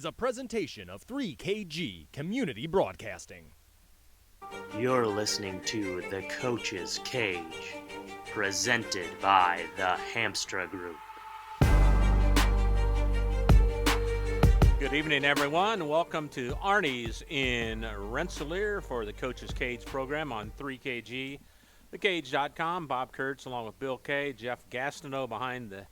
is a presentation of 3KG Community Broadcasting. You're listening to the Coach's Cage, presented by the Hamstra Group. Good evening, everyone. Welcome to Arnie's in Rensselaer for the Coach's Cage program on 3KG, thecage.com. Bob Kurtz along with Bill Kay, Jeff Gastineau behind the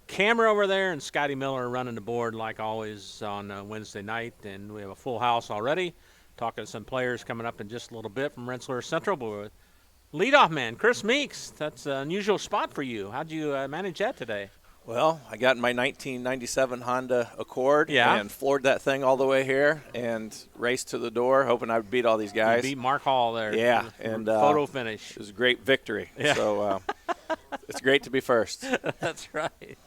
camera over there, and Scotty Miller running the board like always on Wednesday night. And we have a full house already. Talking to some players coming up in just a little bit from Rensselaer Central. But with leadoff man, Chris Meeks. That's an unusual spot for you. How'd you manage that today? Well, I got in my 1997 Honda Accord and floored that thing all the way here and raced to the door, hoping I would beat all these guys. You beat Mark Hall there. Yeah. And photo finish. It was a great victory. Yeah. So it's great to be first. That's right.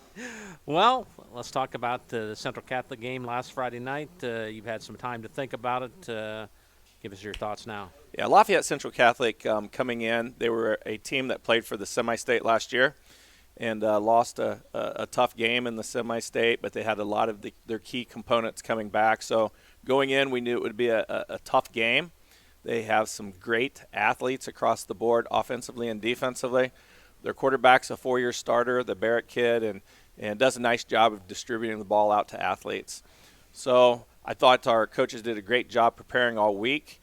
Well, let's talk about the Central Catholic game last Friday night. You've had some time to think about it. Give us your thoughts now. Yeah, Lafayette Central Catholic coming in, they were a team that played for the semi-state last year and lost a tough game in the semi-state, but they had a lot of their key components coming back. So going in, we knew it would be a tough game. They have some great athletes across the board, offensively and defensively. Their quarterback's a four-year starter, the Barrett kid, and does a nice job of distributing the ball out to athletes. So I thought our coaches did a great job preparing all week.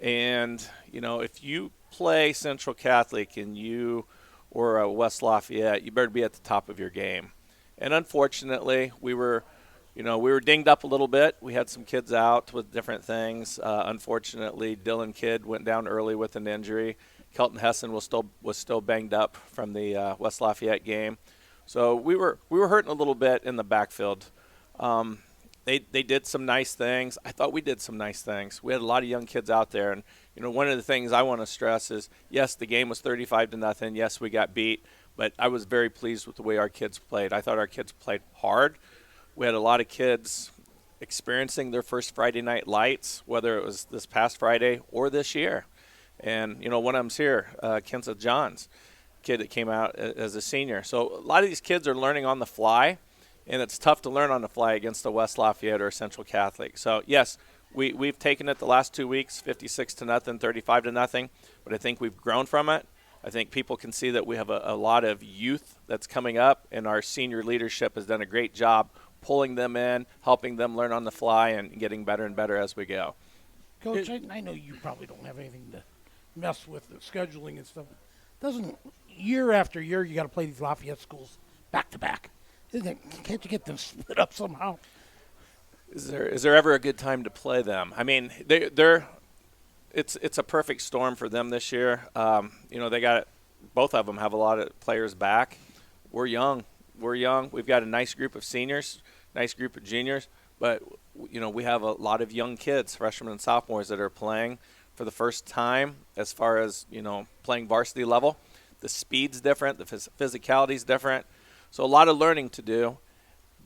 And, you know, if you play Central Catholic and you or West Lafayette, you better be at the top of your game. And unfortunately, we were dinged up a little bit. We had some kids out with different things. Unfortunately, Dylan Kidd went down early with an injury. Kelton Hessen was still banged up from the West Lafayette game. So we were hurting a little bit in the backfield. They did some nice things. I thought we did some nice things. We had a lot of young kids out there, and one of the things I want to stress is, yes, the game was 35-0. Yes, we got beat, but I was very pleased with the way our kids played. I thought our kids played hard. We had a lot of kids experiencing their first Friday night lights, whether it was this past Friday or this year. And one of them's here, Kenza Johns, kid that came out as a senior. So a lot of these kids are learning on the fly. And it's tough to learn on the fly against a West Lafayette or a Central Catholic. So, yes, we've taken it the last 2 weeks, 56-0, 35-0, but I think we've grown from it. I think people can see that we have a lot of youth that's coming up, and our senior leadership has done a great job pulling them in, helping them learn on the fly, and getting better and better as we go. Coach, I know you probably don't have anything to mess with the scheduling and stuff. Doesn't year after year you got to play these Lafayette schools back to back? Can't you get them split up somehow? Is there ever a good time to play them? I mean, it's a perfect storm for them this year. They got both of them have a lot of players back. We're young. We've got a nice group of seniors, nice group of juniors, but we have a lot of young kids, freshmen and sophomores, that are playing for the first time as far as playing varsity level. The speed's different, the physicality's different. So a lot of learning to do,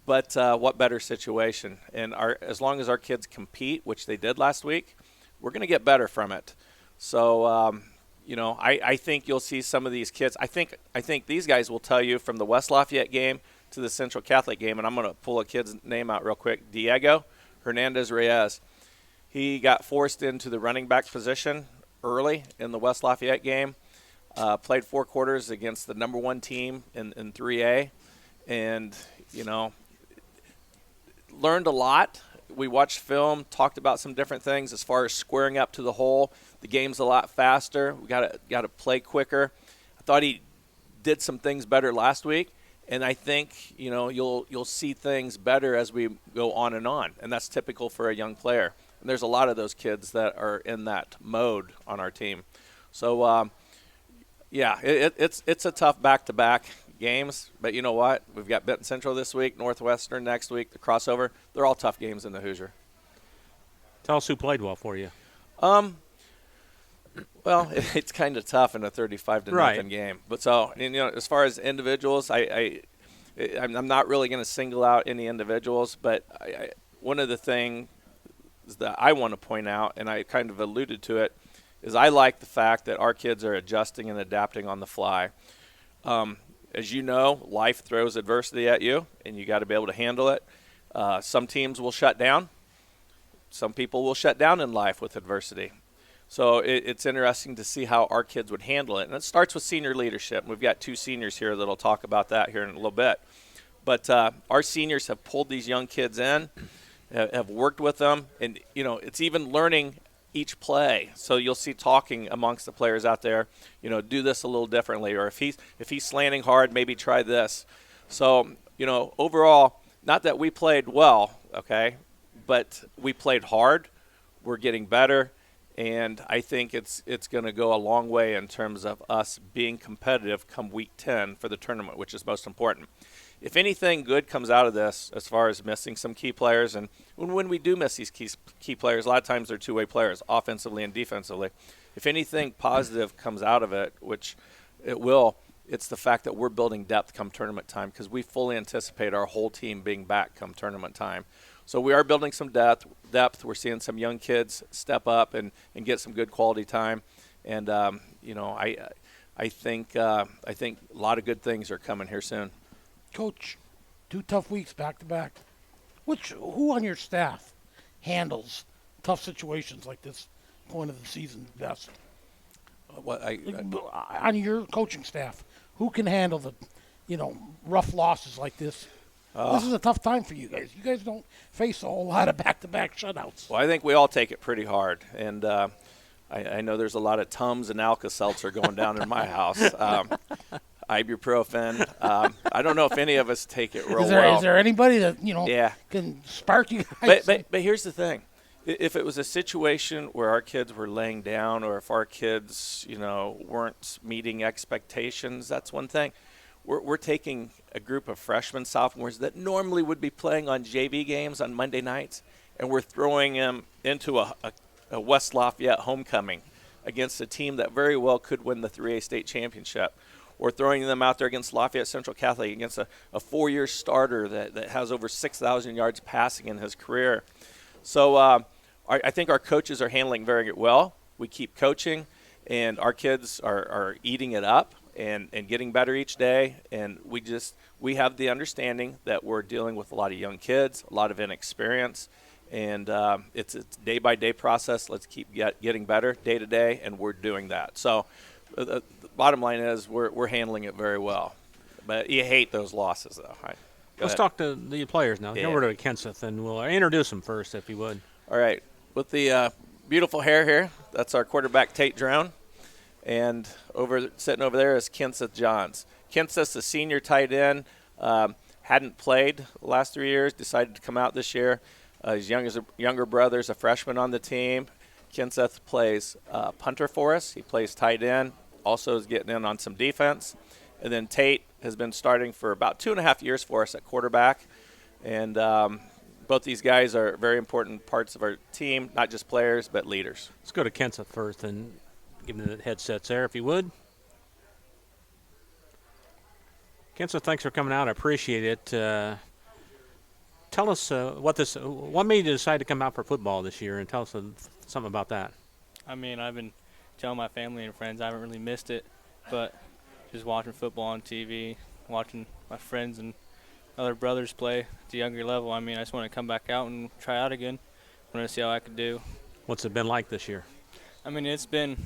but what better situation? And as long as our kids compete, which they did last week, we're going to get better from it. So, I think you'll see some of these kids. I think these guys will tell you from the West Lafayette game to the Central Catholic game, and I'm going to pull a kid's name out real quick, Diego Hernandez-Reyes. He got forced into the running back position early in the West Lafayette game. Played 4 quarters against the number 1 team in 3A, and learned a lot. We watched film, talked about some different things as far as squaring up to the hole. The game's a lot faster. We got to play quicker. I thought he did some things better last week, and I think you'll see things better as we go on, and that's typical for a young player. And there's a lot of those kids that are in that mode on our team. So. It's a tough back-to-back games, but you know what? We've got Benton Central this week, Northwestern next week, the crossover. They're all tough games in the Hoosier. Tell us who played well for you. Well, it's kind of tough in a 35-0 game. But so, as far as individuals, I'm not really going to single out any individuals, but one of the things that I want to point out, and I kind of alluded to it, is I like the fact that our kids are adjusting and adapting on the fly. As you know, life throws adversity at you, and you got to be able to handle it. Some teams will shut down. Some people will shut down in life with adversity. So it's interesting to see how our kids would handle it. And it starts with senior leadership. We've got 2 seniors here that'll talk about that here in a little bit. But our seniors have pulled these young kids in, have worked with them, and it's even learning each play. So you'll see talking amongst the players out there, do this a little differently, or if he's slanting hard, maybe try this. So overall, not that we played well, okay, but we played hard. We're getting better, and I think it's going to go a long way in terms of us being competitive come week 10 for the tournament, which is most important. If anything good comes out of this, as far as missing some key players, and when we do miss these key players, a lot of times they're two-way players, offensively and defensively. If anything positive comes out of it, which it will, it's the fact that we're building depth come tournament time, because we fully anticipate our whole team being back come tournament time. So we are building some depth. We're seeing some young kids step up and get some good quality time. And, I think a lot of good things are coming here soon. Coach, 2 tough weeks back to back. Who on your staff handles tough situations like this point of the season best? On your coaching staff, who can handle the, rough losses like this? This is a tough time for you guys. You guys don't face a whole lot of back-to-back shutouts. Well, I think we all take it pretty hard, and I know there's a lot of Tums and Alka-Seltzer going down in my house. Ibuprofen. I don't know if any of us take it real well. Is there anybody that can spark you guys? But here's the thing: if it was a situation where our kids were laying down, or if our kids weren't meeting expectations, that's one thing. We're taking a group of freshmen, sophomores that normally would be playing on JV games on Monday nights, and we're throwing them into a West Lafayette homecoming against a team that very well could win the 3A state championship. Or throwing them out there against Lafayette Central Catholic, against a 4-year starter that has over 6,000 yards passing in his career. So I think our coaches are handling very well. We keep coaching, and our kids are eating it up and getting better each day. And we have the understanding that we're dealing with a lot of young kids, a lot of inexperience, and it's a day-by-day process. Let's keep getting better day to day, and we're doing that. So the bottom line is we're handling it very well. But you hate those losses, though. Let's talk to the players now. Yeah. Go over to Kenseth, and we'll introduce them first, if you would. All right. With the beautiful hair here, that's our quarterback, Tate Drone. And sitting over there is Kenseth Johns. Kenseth's a senior tight end. Hadn't played the last 3 years, decided to come out this year. His younger brother's a freshman on the team. Kenseth plays punter for us. He plays tight end, also is getting in on some defense. And then Tate has been starting for about 2.5 years for us at quarterback. And both these guys are very important parts of our team, not just players, but leaders. Let's go to Kenseth first and give him the headsets there, if you would. Kenseth, thanks for coming out. I appreciate it. Tell us what made you decide to come out for football this year, and tell us something about that. I mean, I've been telling my family and friends I haven't really missed it, but just watching football on TV, watching my friends and other brothers play at the younger level, I mean, I just want to come back out and try out again. I want to see how I could do. What's it been like this year? I mean, it's been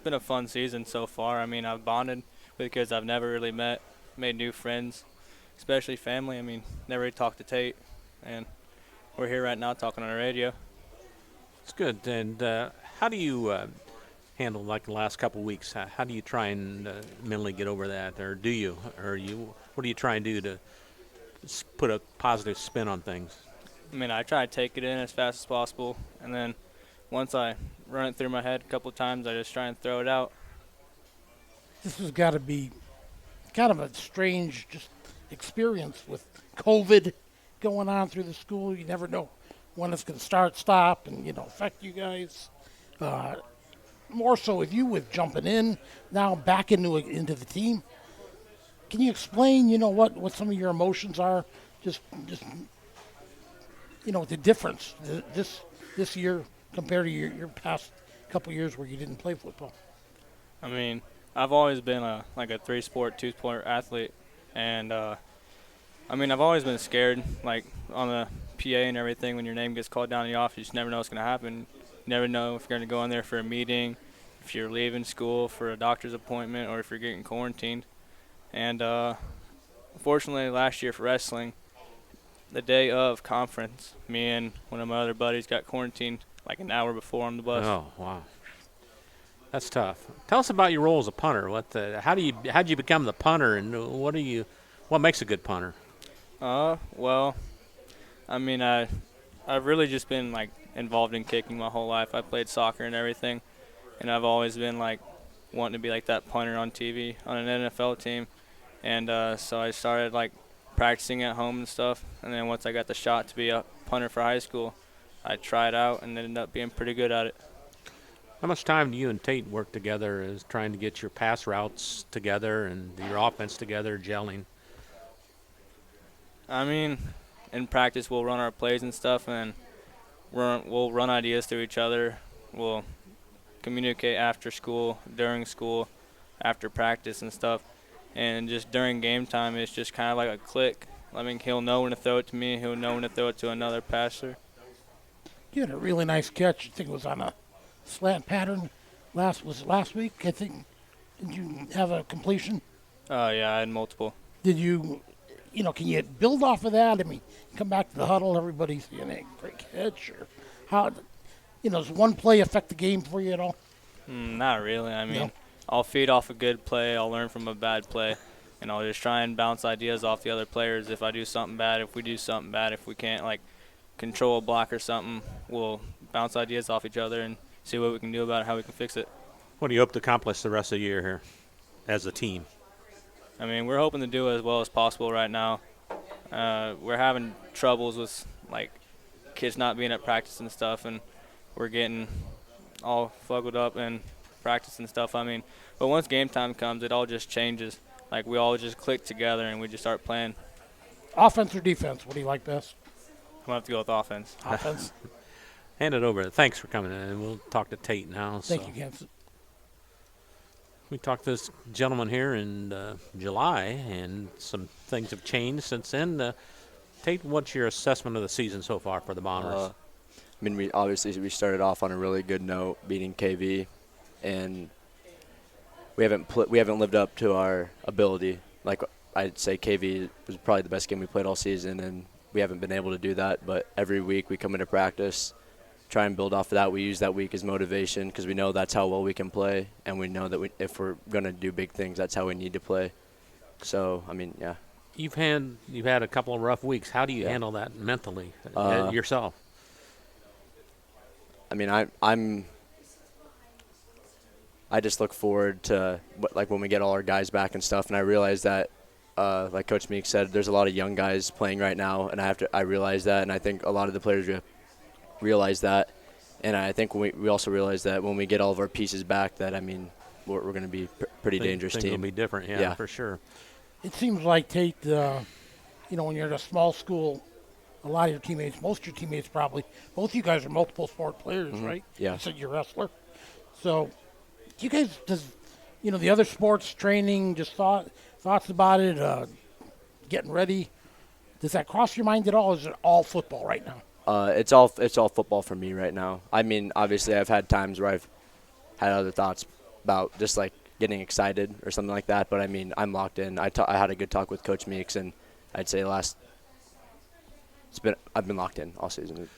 a fun season so far. I mean, I've bonded with kids I've never really met, made new friends, especially family. I mean, never really talked to Tate, and we're here right now talking on the radio. It's good. And how do you handle like the last couple of weeks? How do you try and mentally get over that, or do you? What do you try and do to put a positive spin on things? I mean, I try to take it in as fast as possible, and then once I run it through my head a couple of times, I just try and throw it out. This has got to be kind of a strange just experience with COVID going on through the school. You never know when it's going to stop, and, affect you guys. More so with you with jumping in now back into the team. Can you explain, what some of your emotions are? Just the difference this year compared to your past couple years where you didn't play football. I mean, I've always been a 3-sport, 2-sport athlete, and I've always been scared, like on the PA and everything, when your name gets called down in the office, you just never know what's going to happen. You never know if you're going to go in there for a meeting, if you're leaving school for a doctor's appointment, or if you're getting quarantined. And unfortunately, last year for wrestling, the day of conference, me and one of my other buddies got quarantined like an hour before on the bus. Oh, wow. That's tough. Tell us about your role as a punter. How'd you become the punter, and what makes a good punter? Well, I mean, I've really just been like involved in kicking my whole life. I played soccer and everything, and I've always been like wanting to be like that punter on TV on an NFL team. And so I started like practicing at home and stuff. And then once I got the shot to be a punter for high school, I tried out and ended up being pretty good at it. How much time do you and Tate work together as trying to get your pass routes together and your offense together, gelling? I mean, in practice we'll run our plays and stuff, and we'll run ideas through each other. We'll communicate after school, during school, after practice and stuff. And just during game time, it's just kind of like a click. I mean, he'll know when to throw it to me. He'll know when to throw it to another passer. You had a really nice catch. I think it was on a slant pattern last week, I think. Did you have a completion? Yeah, I had multiple. Did you, can you build off of that? I mean, come back to the huddle, everybody's saying, hey, great catch. Or how, does one play affect the game for you at all? Not really. I mean, No. I'll feed off a good play. I'll learn from a bad play. And I'll just try and bounce ideas off the other players. If I do something bad, if we do something bad, if we can't, like, control a block or something, we'll bounce ideas off each other and see what we can do about it, how we can fix it. What do you hope to accomplish the rest of the year here as a team? I mean, we're hoping to do as well as possible right now. We're having troubles with, like, kids not being at practice and stuff, and we're getting all fugged up in practice and stuff. I mean, but once game time comes, it all just changes. Like, we all just click together and we just start playing. Offense or defense? What do you like best? I'm going to have to go with offense. Offense. Hand it over. Thanks for coming in. We'll talk to Tate now. Thank you, Kansas. We talked to this gentleman here in July, and some things have changed since then. Tate, what's your assessment of the season so far for the Bombers? I mean, we started off on a really good note, beating KV, and we haven't lived up to our ability. Like I'd say, KV was probably the best game we played all season, and we haven't been able to do that. But every week we come into practice, try and build off of that. We use that week as motivation because we know that's how well we can play, and we know that if we're going to do big things, that's how we need to play. So, I mean, yeah. You've had a couple of rough weeks. How do you handle that mentally yourself? I mean, I just look forward to when we get all our guys back and stuff, and I realize that, like Coach Meek said, there's a lot of young guys playing right now, and I realize that, and I think a lot of the players realize that, and I think we also realize that when we get all of our pieces back, that, I mean, we're going to be pretty dangerous team. Things will be different, yeah, for sure. It seems like, Tate, when you're at a small school, a lot of your teammates, most of your teammates probably, both of you guys are multiple sport players, right? Yeah. You said you're a wrestler. So, you guys, the other sports training, just thoughts about it, getting ready, does that cross your mind at all, or is it all football right now? It's all football for me right now. I mean, obviously I've had times where I've had other thoughts about just like getting excited or something like that, but I mean, I'm locked in. I had a good talk with Coach Meeks, and I'd say I've been locked in all season.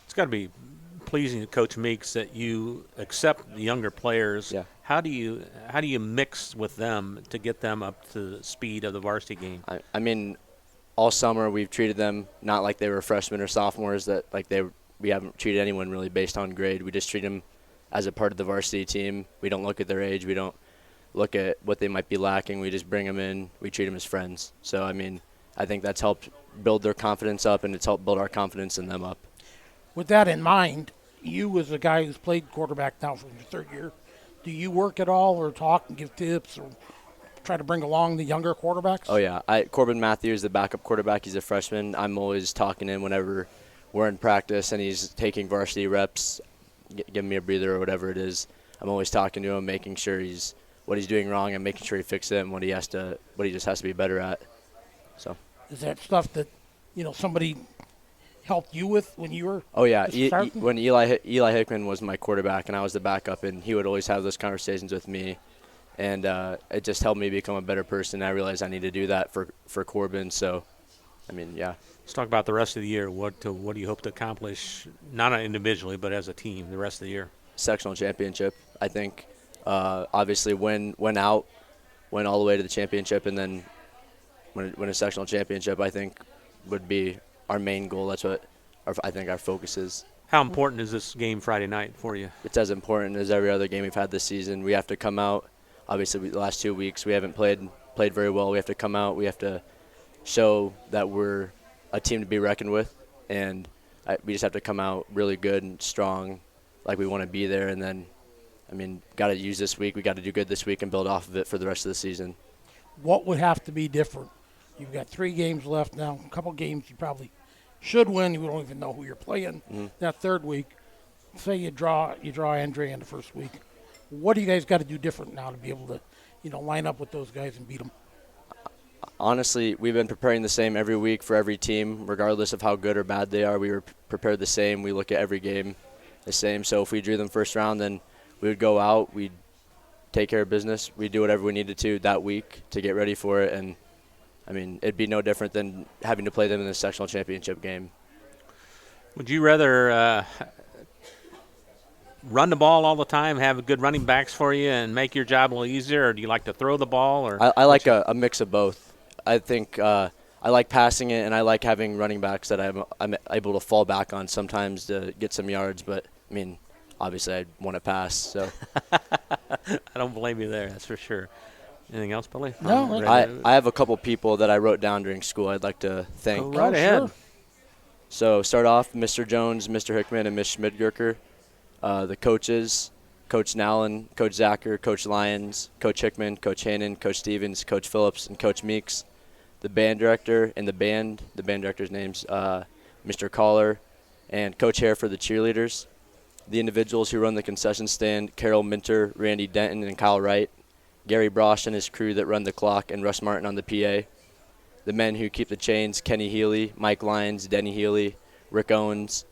It's got to be pleasing to Coach Meeks that you accept the younger players. Yeah. How do you mix with them to get them up to the speed of the varsity game? I mean, all summer we've treated them not like they were freshmen or sophomores. That like we haven't treated anyone really based on grade. We just treat them as a part of the varsity team. We don't look at their age. We don't look at what they might be lacking. We just bring them in. We treat them as friends. So I mean, I think that's helped build their confidence up, and it's helped build our confidence in them up. With that in mind, you as a guy who's played quarterback now for your third year, do you work at all or talk and give tips or try to bring along the younger quarterbacks? Oh, yeah. Corbin Matthews, the backup quarterback, he's a freshman. I'm always talking to him whenever we're in practice and he's taking varsity reps, giving me a breather or whatever it is. I'm always talking to him, making sure what he's doing wrong and making sure he fixes it and what he just has to be better at. So. Is that stuff that, somebody helped you with when you were? Oh yeah, just starting? when Eli Hickman was my quarterback and I was the backup, and he would always have those conversations with me, and it just helped me become a better person. I realized I need to do that for Corbin. So, I mean, yeah. Let's talk about the rest of the year. What do you hope to accomplish, not individually, but as a team, the rest of the year? Sectional championship, I think. Obviously, win all the way to the championship, and then win a sectional championship, I think, would be our main goal. That's what I think our focus is. How important is this game Friday night for you? It's as important as every other game we've had this season. We have to come out. Obviously, the last 2 weeks we haven't played very well. We have to come out. We have to show that we're a team to be reckoned with, and we just have to come out really good and strong, like we want to be there. And then, I mean, got to use this week. We got to do good this week and build off of it for the rest of the season. What would have to be different? You've got 3 games left now. A couple games you probably should win. You don't even know who you're playing that third week. Say you draw Andre in the first week. What do you guys got to do different now to be able to, line up with those guys and beat them? Honestly, we've been preparing the same every week for every team, regardless of how good or bad they are. We were prepared the same. We look at every game the same. So if we drew them first round, then we would go out. We'd take care of business. We'd do whatever we needed to that week to get ready for it. And, I mean, it'd be no different than having to play them in the sectional championship game. Would you rather run the ball all the time, have good running backs for you, and make your job a little easier, or do you like to throw the ball? Or I like a mix of both. I think I like passing it, and I like having running backs that I'm able to fall back on sometimes to get some yards. But, I mean, obviously I want to pass. So I don't blame you there, that's for sure. Anything else, Billy? No. I have a couple people that I wrote down during school I'd like to thank. Go right ahead. Sure. So start off, Mr. Jones, Mr. Hickman, and Ms. Schmidgerker. The coaches, Coach Nowlin, Coach Zacher, Coach Lyons, Coach Hickman, Coach Hannon, Coach Stevens, Coach Phillips, and Coach Meeks. The band director and the band director's name's Mr. Collar, and Coach Hare for the cheerleaders. The individuals who run the concession stand, Carol Minter, Randy Denton, and Kyle Wright. Gary Brosh and his crew that run the clock, and Russ Martin on the PA. The men who keep the chains, Kenny Healy, Mike Lyons, Denny Healy, Rick Owens.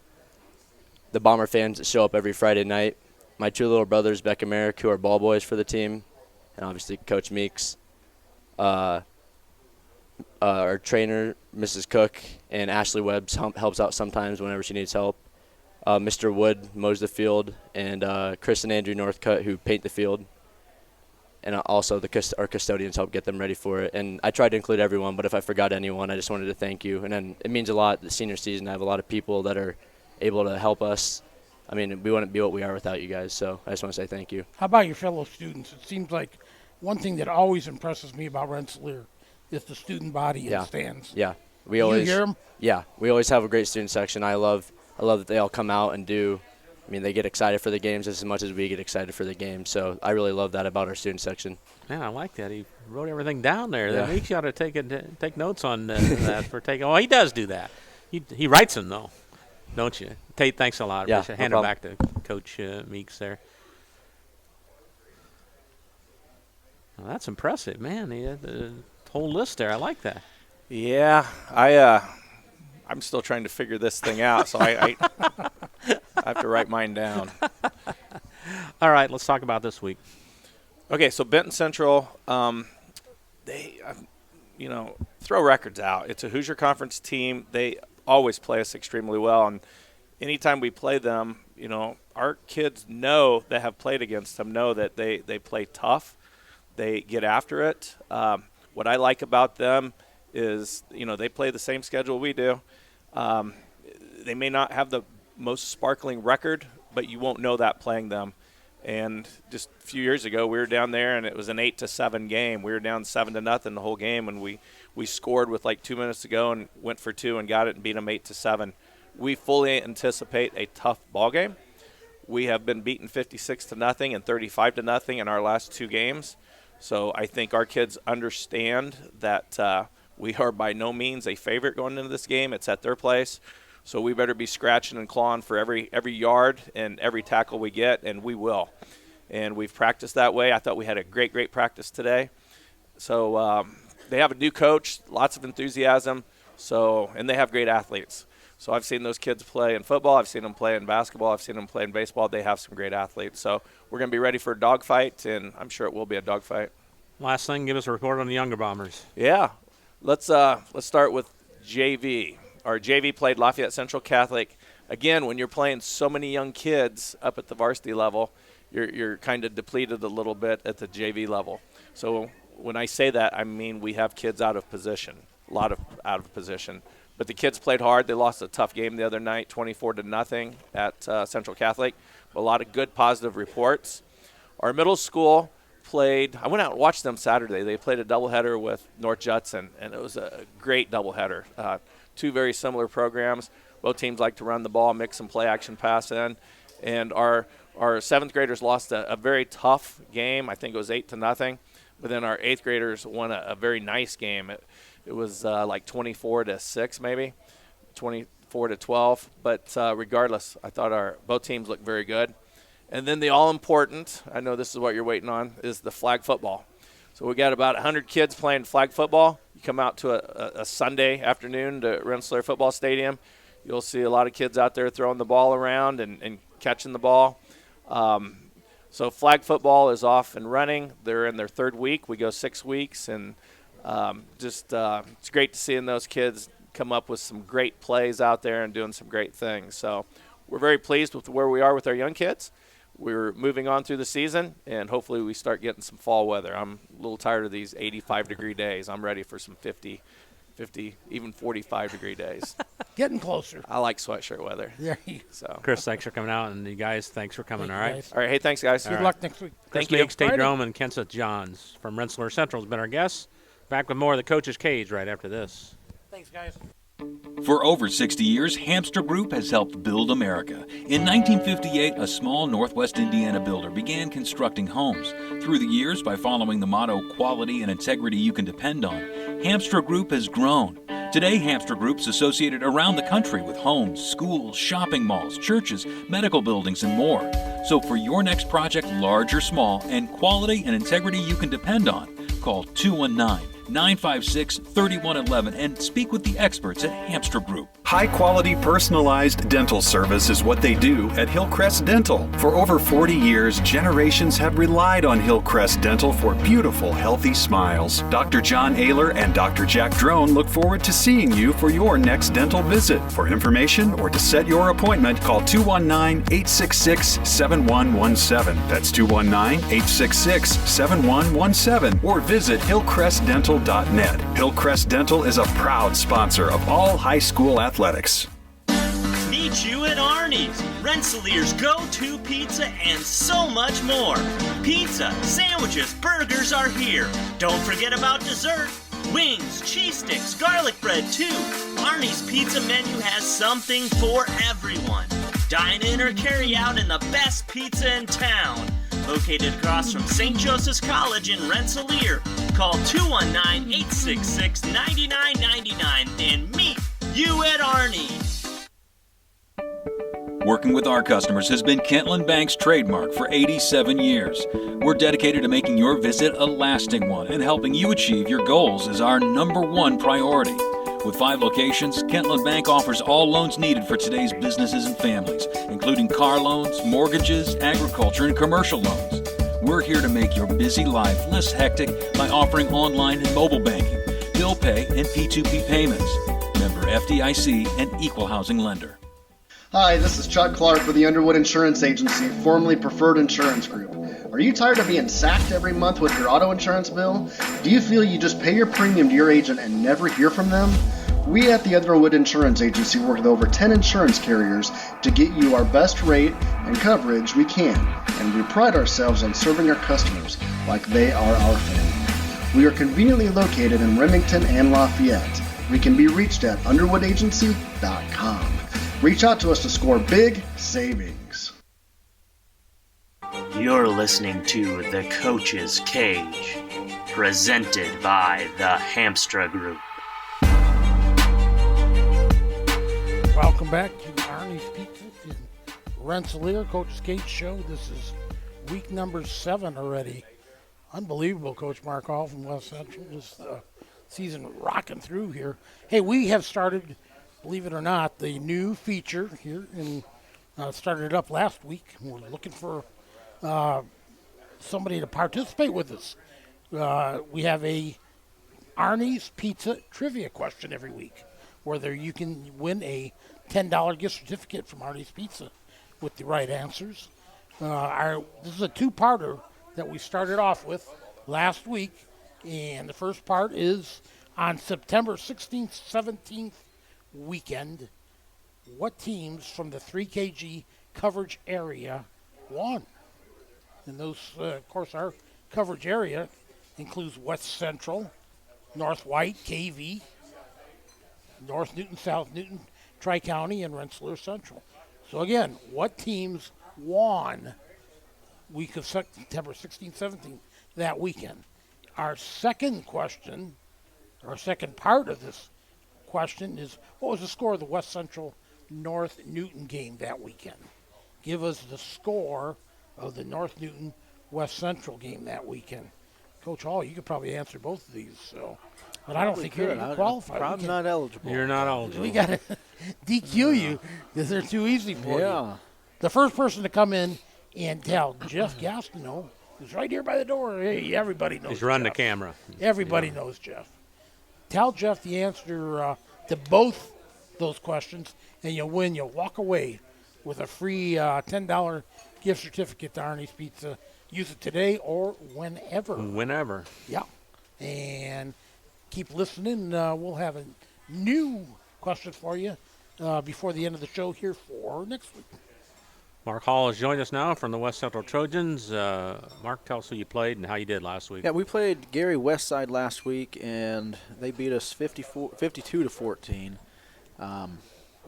The Bomber fans that show up every Friday night. My 2 little brothers, Beck and Merrick, who are ball boys for the team. And obviously Coach Meeks. Our trainer, Mrs. Cook, and Ashley Webb helps out sometimes whenever she needs help. Mr. Wood mows the field, and Chris and Andrew Northcutt, who paint the field. And also our custodians help get them ready for it. And I tried to include everyone, but if I forgot anyone, I just wanted to thank you. And then it means a lot the senior season. I have a lot of people that are able to help us. I mean, we wouldn't be what we are without you guys, so I just want to say thank you. How about your fellow students? It seems like one thing that always impresses me about Rensselaer is the student body and stands. Yeah, we You always hear 'em? Yeah, we always have a great student section. I love that they all come out and do. I mean, they get excited for the games as much as we get excited for the games. So I really love that about our student section. Man, I like that. He wrote everything down there. Yeah. That makes you ought to take notes on that for taking. Oh, he does do that. He writes them though, don't you? Tate, thanks a lot. Yeah, Appreciate it. no Hand it problem. back to Coach Meeks there. Well, that's impressive, man. He had the whole list there. I like that. Yeah, I'm still trying to figure this thing out, so I have to write mine down. All right, let's talk about this week. Okay, so Benton Central, they, throw records out. It's a Hoosier Conference team. They always play us extremely well, and anytime we play them, our kids that have played against them know that they play tough. They get after it. What I like about them is, they play the same schedule we do. They may not have the most sparkling record, but you won't know that playing them. And just a few years ago, we were down there, and it was an 8-7 game. We were down 7-0 the whole game, and we scored with like 2 minutes to go and went for 2 and got it and beat them 8-7. We fully anticipate a tough ball game. We have been beaten 56-0 and 35-0 in our last 2 games. So I think our kids understand that we are by no means a favorite going into this game. It's at their place. So we better be scratching and clawing for every yard and every tackle we get, and we will. And we've practiced that way. I thought we had a great practice today. So they have a new coach, lots of enthusiasm, and they have great athletes. So I've seen those kids play in football. I've seen them play in basketball. I've seen them play in baseball. They have some great athletes. So we're going to be ready for a dogfight, and I'm sure it will be a dogfight. Last thing, give us a report on the younger Bombers. Yeah. Let's start with JV. Our JV played Lafayette Central Catholic. Again, when you're playing so many young kids up at the varsity level, you're kind of depleted a little bit at the JV level. So when I say that, I mean we have kids out of position, a lot of out of position. But the kids played hard. They lost a tough game the other night, 24-0 at Central Catholic. A lot of good, positive reports. Our middle school played. I went out and watched them Saturday. They played a doubleheader with North Judson, and it was a great doubleheader. Two very similar programs. Both teams like to run the ball, mix some play action pass in. And our seventh graders lost a very tough game. I think it was 8-0. But then our eighth graders won a very nice game. It was like 24-6 maybe, 24-12. But regardless, I thought both teams looked very good. And then the all-important, I know this is what you're waiting on, is the flag football. So we got about 100 kids playing flag football. You come out to a Sunday afternoon to Rensselaer Football Stadium. You'll see a lot of kids out there throwing the ball around and catching the ball. So flag football is off and running. They're in their third week. We go 6 weeks, and it's great to see those kids come up with some great plays out there and doing some great things. So we're very pleased with where we are with our young kids. We're moving on through the season, and hopefully we start getting some fall weather. I'm a little tired of these 85-degree days. I'm ready for some 50, even 45-degree days. Getting closer. I like sweatshirt weather. There you go. So Chris, thanks for coming out, and you guys, thanks for coming, all right? Guys. all right, hey, thanks, guys. Good luck next week. Chris Thank you. Meeks, Tate Friday. Drome, and Kenseth Johns from Rensselaer Central has been our guests. Back with more of the Coach's Cage right after this. Thanks, guys. For over 60 years, Hamster Group has helped build America. In 1958, a small Northwest Indiana builder began constructing homes. Through the years, by following the motto, quality and integrity you can depend on, Hamster Group has grown. Today, Hamster Group's associated around the country with homes, schools, shopping malls, churches, medical buildings, and more. So for your next project, large or small, and quality and integrity you can depend on, call 219-956-3111 and speak with the experts at Hamster Group. High-quality personalized dental service is what they do at Hillcrest Dental. For over 40 years, generations have relied on Hillcrest Dental for beautiful, healthy smiles. Dr. John Ayler and Dr. Jack Drone look forward to seeing you for your next dental visit. For information or to set your appointment, call 219-866-7117. That's 219-866-7117 or visit hillcrestdental.net. Hillcrest Dental is a proud sponsor of all high school athletics. Meet you at Arnie's, Rensselaer's go-to pizza and so much more. Pizza, sandwiches, burgers are here. Don't forget about dessert. Wings, cheese sticks, garlic bread too. Arnie's pizza menu has something for everyone. Dine in or carry out in the best pizza in town. Located across from St. Joseph's College in Rensselaer. Call 219-866-9999 and meet you at Arnie's. Working with our customers has been Kentland Bank's trademark for 87 years. We're dedicated to making your visit a lasting one, and helping you achieve your goals is our #1 priority. With 5 locations, Kentland Bank offers all loans needed for today's businesses and families, including car loans, mortgages, agriculture, and commercial loans. We're here to make your busy life less hectic by offering online and mobile banking, bill pay, and P2P payments. Member FDIC and Equal Housing Lender. Hi, this is Chuck Clark with the Underwood Insurance Agency, formerly Preferred Insurance Group. Are you tired of being sacked every month with your auto insurance bill? Do you feel you just pay your premium to your agent and never hear from them? We at the Underwood Insurance Agency work with over 10 insurance carriers to get you our best rate and coverage we can, and we pride ourselves on serving our customers like they are our family. We are conveniently located in Remington and Lafayette. We can be reached at underwoodagency.com. Reach out to us to score big savings. You're listening to The Coach's Cage, presented by the Hamstra Group. Welcome back to Arnie's Pizza in Rensselaer, Coach's Cage Show. This is week number 7 already. Unbelievable, Coach Mark Hall from West Central. Just season rocking through here. Hey, we have started believe it or not, the new feature here started up last week. We're looking for somebody to participate with us. We have a Arnie's Pizza trivia question every week, where you can win a $10 gift certificate from Arnie's Pizza with the right answers. This is a two-parter that we started off with last week, and the first part is on September 16th, 17th weekend. What teams from the 3KG coverage area won? And those, of course, our coverage area includes West Central, North White, KV, North Newton, South Newton, Tri-County, and Rensselaer Central. So again, what teams won week of September 16th, 17th that weekend? Our second question, our second part of this question is, what was the score of the West Central North Newton game that weekend? Give us the score of the North Newton West Central game that weekend. Coach Hall, you could probably answer both of these, but I don't think you're qualified. I'm not eligible. You're not eligible. We got to DQ you because they're too easy for you. The first person to come in and tell Jeff Gastineau, who's right here by the door. Hey, everybody knows. He's running Jeff. the camera. Everybody knows Jeff. Tell Jeff the answer to both those questions, and you'll win. You'll walk away with a free $10 gift certificate to Arnie's Pizza. Use it today or whenever. Whenever. Yeah. And keep listening. We'll have a new question for you before the end of the show here for next week. Mark Hall has joined us now from the West Central Trojans. Mark, tell us who you played and how you did last week. Yeah, we played Gary Westside last week, and they beat us 52-14.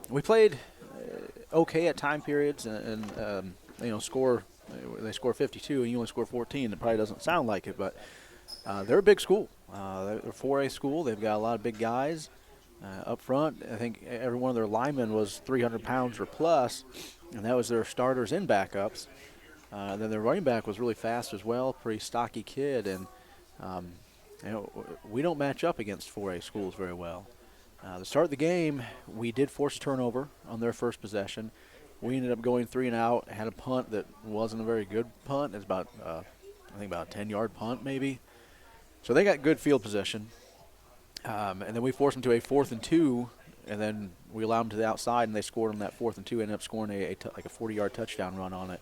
We played okay at time periods, and score. They score 52, and you only score 14. It probably doesn't sound like it, but they're a big school. They're a 4A school. They've got a lot of big guys up front. I think every one of their linemen was 300 pounds or plus, and that was their starters and backups. Then their running back was really fast as well, pretty stocky kid, and we don't match up against 4A schools very well. The start of the game, we did force a turnover on their first possession. We ended up going 3 and out, had a punt that wasn't a very good punt. It's about, I think about a 10-yard punt maybe. So they got good field position. And then we forced them to a 4th and 2, and then we allowed them to the outside, and they scored on that 4th and 2, ended up scoring like a 40-yard touchdown run on it.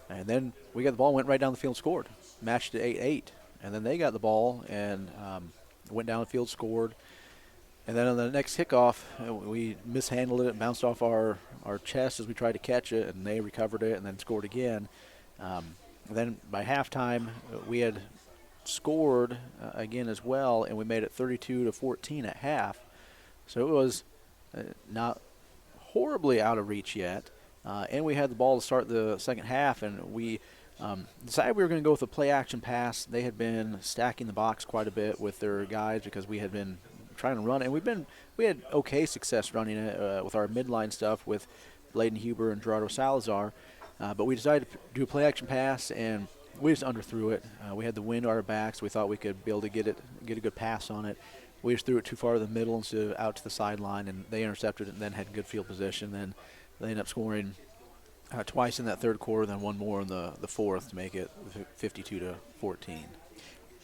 And then we got the ball, went right down the field, scored. Matched it 8-8. And then they got the ball and went down the field, scored. And then on the next kickoff, we mishandled it, bounced off our chest as we tried to catch it, and they recovered it and then scored again. And then by halftime, we had scored again as well, and we made it 32-14 at half. So it was not horribly out of reach yet. And we had the ball to start the second half, and we decided we were going to go with a play-action pass. They had been stacking the box quite a bit with their guys because we had been trying to run it, and we had okay success running it with our midline stuff with Bladen Huber and Gerardo Salazar, but we decided to do a play-action pass, and we just underthrew it. We had the wind at our backs. We thought we could be able to get a good pass on it. We just threw it too far to the middle instead of out to the sideline, and they intercepted it and then had good field position. Then they ended up scoring twice in that third quarter, then one more in the fourth to make it 52-14.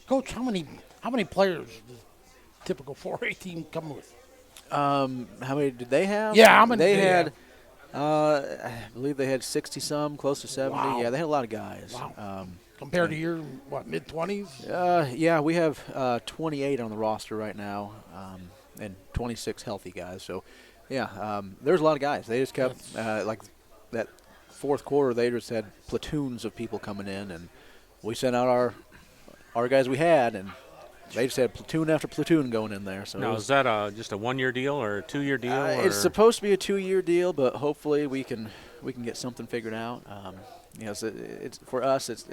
Coach, how many players does typical 4A team come with? How many did they have? Yeah, how many they did they had? I believe they had 60-some, close to 70. Wow. Yeah, they had a lot of guys. Wow. Compared to your, mid-20s? Yeah, we have 28 on the roster right now, and 26 healthy guys. So, yeah, there's a lot of guys. They just kept, like that fourth quarter, they just had platoons of people coming in, and we sent out our guys we had, and they just had platoon after platoon going in there. So now, is that just a 1-year deal or a 2-year deal? It's supposed to be a 2-year deal, but hopefully we can get something figured out. It's for us.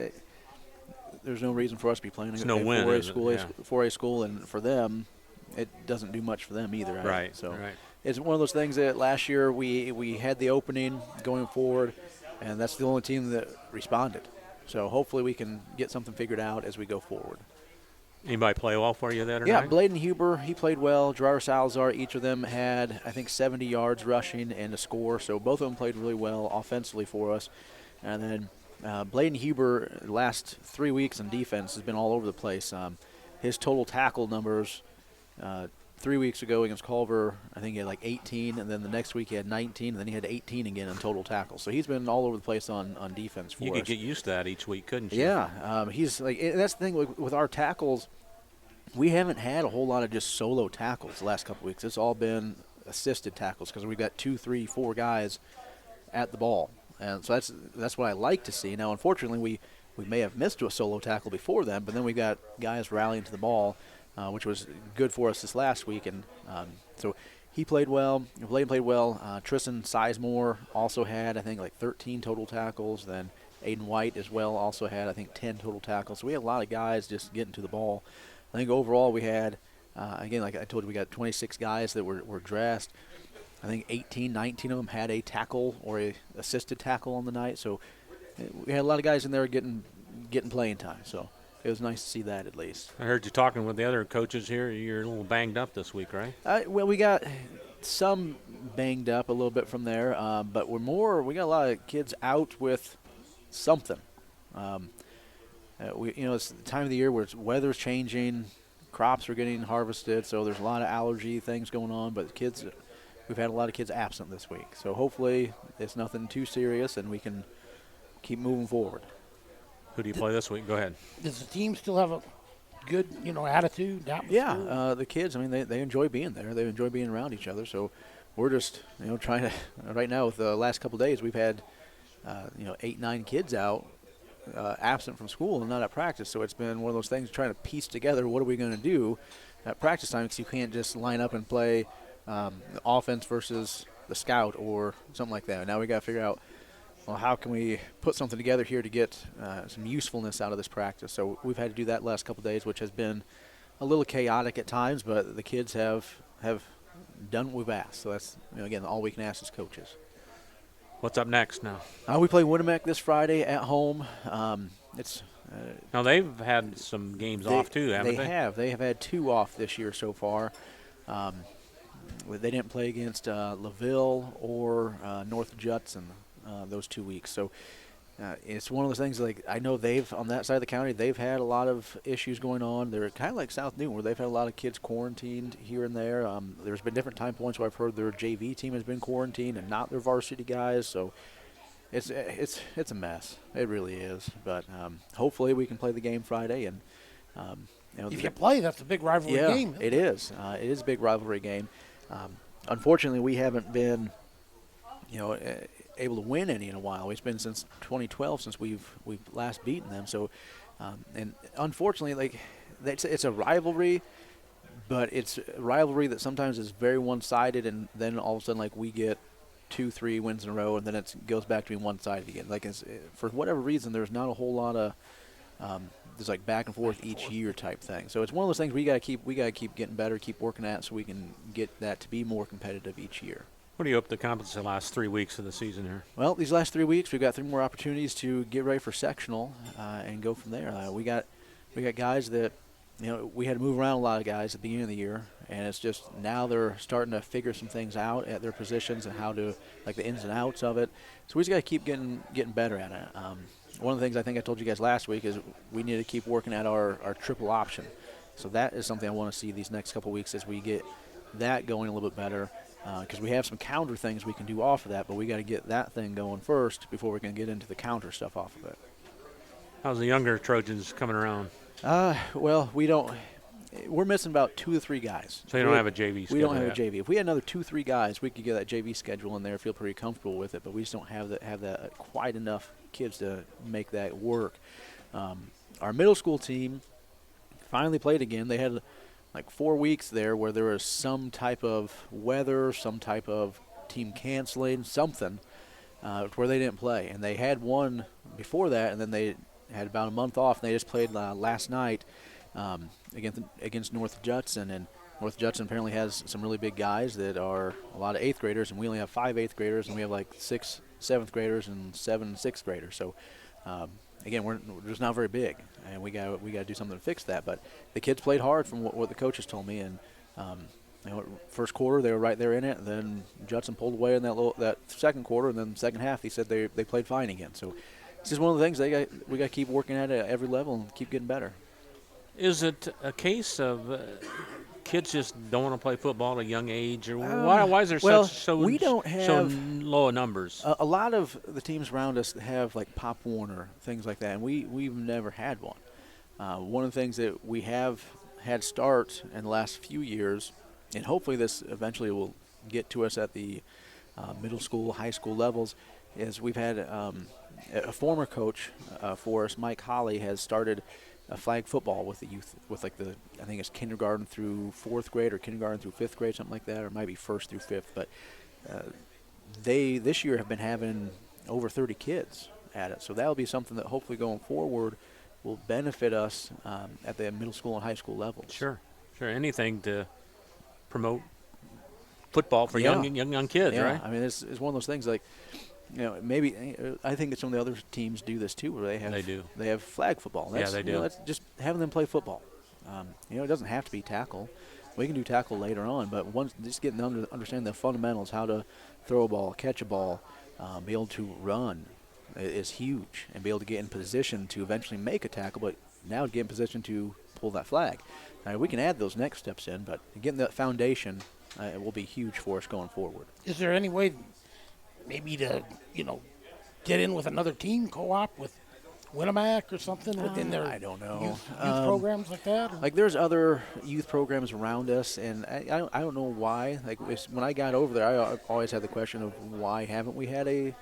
There's no reason for us to be playing it's a no 4A school, and for them, it doesn't do much for them either. Right. So right. It's one of those things that last year we had the opening going forward, and that's the only team that responded. So hopefully we can get something figured out as we go forward. Anybody play well for you there Yeah, tonight? Bladen Huber, he played well. Gerardo Salazar, each of them had, I think, 70 yards rushing and a score. So both of them played really well offensively for us. And then Bladen Huber, last 3 weeks in defense, has been all over the place. His total tackle numbers 3 weeks ago against Culver, I think he had like 18, and then the next week he had 19, and then he had 18 again in total tackles. So he's been all over the place on defense for us. You could get used to that each week, couldn't you? Yeah, he's like, and that's the thing with our tackles. We haven't had a whole lot of just solo tackles the last couple weeks. It's all been assisted tackles because we've got 2, 3, 4 guys at the ball, and so that's what I like to see. Now, unfortunately, we may have missed a solo tackle before then, but then we got guys rallying to the ball, which was good for us this last week, and so he played well. Bladen played well. Tristan Sizemore also had, I think, like 13 total tackles. Then Aiden White as well also had, I think, 10 total tackles. So we had a lot of guys just getting to the ball. I think overall we had, again, like I told you, we got 26 guys that were dressed. I think 18, 19 of them had a tackle or a assisted tackle on the night. So we had a lot of guys in there getting playing time. So it was nice to see that at least. I heard you talking with the other coaches here. You're a little banged up this week, right? Well, we got some banged up a little bit from there, but we got a lot of kids out with something. It's the time of the year where weather's changing, crops are getting harvested, so there's a lot of allergy things going on. But we've had a lot of kids absent this week, so hopefully it's nothing too serious and we can keep moving forward. Who do you play this week? Go ahead. Does the team still have a good, attitude? Atmosphere? Yeah, the kids, I mean, they enjoy being there. They enjoy being around each other. So we're just, trying to, right now with the last couple of days, we've had, 8, 9 kids out absent from school and not at practice. So it's been one of those things trying to piece together what are we going to do at practice time, because you can't just line up and play offense versus the scout or something like that. Now we got to figure out, well, how can we put something together here to get some usefulness out of this practice? So we've had to do that last couple of days, which has been a little chaotic at times, but the kids have done what we've asked. So that's, again, all we can ask as coaches. What's up next now? We play Winamac this Friday at home. Now they've had some games off too, haven't they? They have had 2 off this year so far. They didn't play against LaVille or North Judson those 2 weeks. So it's one of those things, like, I know on that side of the county, they've had a lot of issues going on. They're kind of like South Newton, where they've had a lot of kids quarantined here and there. There's been different time points where I've heard their JV team has been quarantined and not their varsity guys. So it's a mess. It really is. But hopefully we can play the game Friday. And if you play, that's a big rivalry game. It is. It is a big rivalry game. Unfortunately, we haven't been, able to win any in a while. It's been since 2012 since we've last beaten them. So, and unfortunately, like, it's a rivalry, but it's a rivalry that sometimes is very one-sided, and then all of a sudden, like, we get 2, 3 wins in a row, and then it goes back to being one-sided again. Like, for whatever reason, there's not a whole lot of there's like back and forth each year type thing. So it's one of those things we gotta keep getting better, keep working at, so we can get that to be more competitive each year. What do you hope to accomplish the last 3 weeks of the season here? Well, these last 3 weeks, we've got 3 more opportunities to get ready for sectional and go from there. We got guys that, we had to move around a lot of guys at the beginning of the year, and it's just now they're starting to figure some things out at their positions and how to, like, the ins and outs of it. So we just got to keep getting better at it. One of the things I think I told you guys last week is we need to keep working at our triple option. So that is something I want to see these next couple weeks as we get that going a little bit better. Because we have some counter things we can do off of that, but we got to get that thing going first before we can get into the counter stuff off of it. How's the younger Trojans coming around? Well, we're missing about 2 or 3 guys. So you don't have a JV schedule? We don't have yet. a JV. If we had another 2 or 3 guys, we could get that JV schedule in there, feel pretty comfortable with it, but we just don't have that quite enough kids to make that work. Our middle school team finally played again. They had like 4 weeks there where there was some type of weather, some type of team canceling, something where they didn't play. And they had one before that, and then they had about a month off, and they just played last night against North Judson. And North Judson apparently has some really big guys that are a lot of 8th graders, and we only have 5 8th graders, and we have like 6 7th graders and 7 6th graders. So again, we're just not very big, and we got to do something to fix that. But the kids played hard from what the coaches told me, and first quarter they were right there in it. And then Judson pulled away in that second quarter, and then second half he said they played fine again. So it's just one of the things we got to keep working at every level and keep getting better. Is it a case of kids just don't want to play football at a young age, or why is there so low numbers? A lot of the teams around us have like Pop Warner, things like that, and we've never had one. One of the things that we have had start in the last few years, and hopefully this eventually will get to us at the middle school, high school levels, is we've had a former coach for us, Mike Holly, has started flag football with the youth, with I think it's kindergarten through 4th grade or kindergarten through 5th grade, something like that, or it might be 1st through 5th. But they this year have been having over 30 kids at it. So that'll be something that hopefully going forward will benefit us at the middle school and high school levels. Sure. Anything to promote football for young kids, right? I mean, it's one of those things like, maybe I think that some of the other teams do this too, where they have flag football. They do. That's just having them play football. It doesn't have to be tackle. We can do tackle later on, but once just getting them to understand the fundamentals, how to throw a ball, catch a ball, be able to run is huge, and be able to get in position to eventually make a tackle, but now get in position to pull that flag. We can add those next steps in, but getting that foundation will be huge for us going forward. Is there any way maybe to, get in with another team, co-op with Winnemac or something within their I don't know. youth programs like that? Or? Like there's other youth programs around us, and I don't know why. Like when I got over there, I always had the question of why haven't we had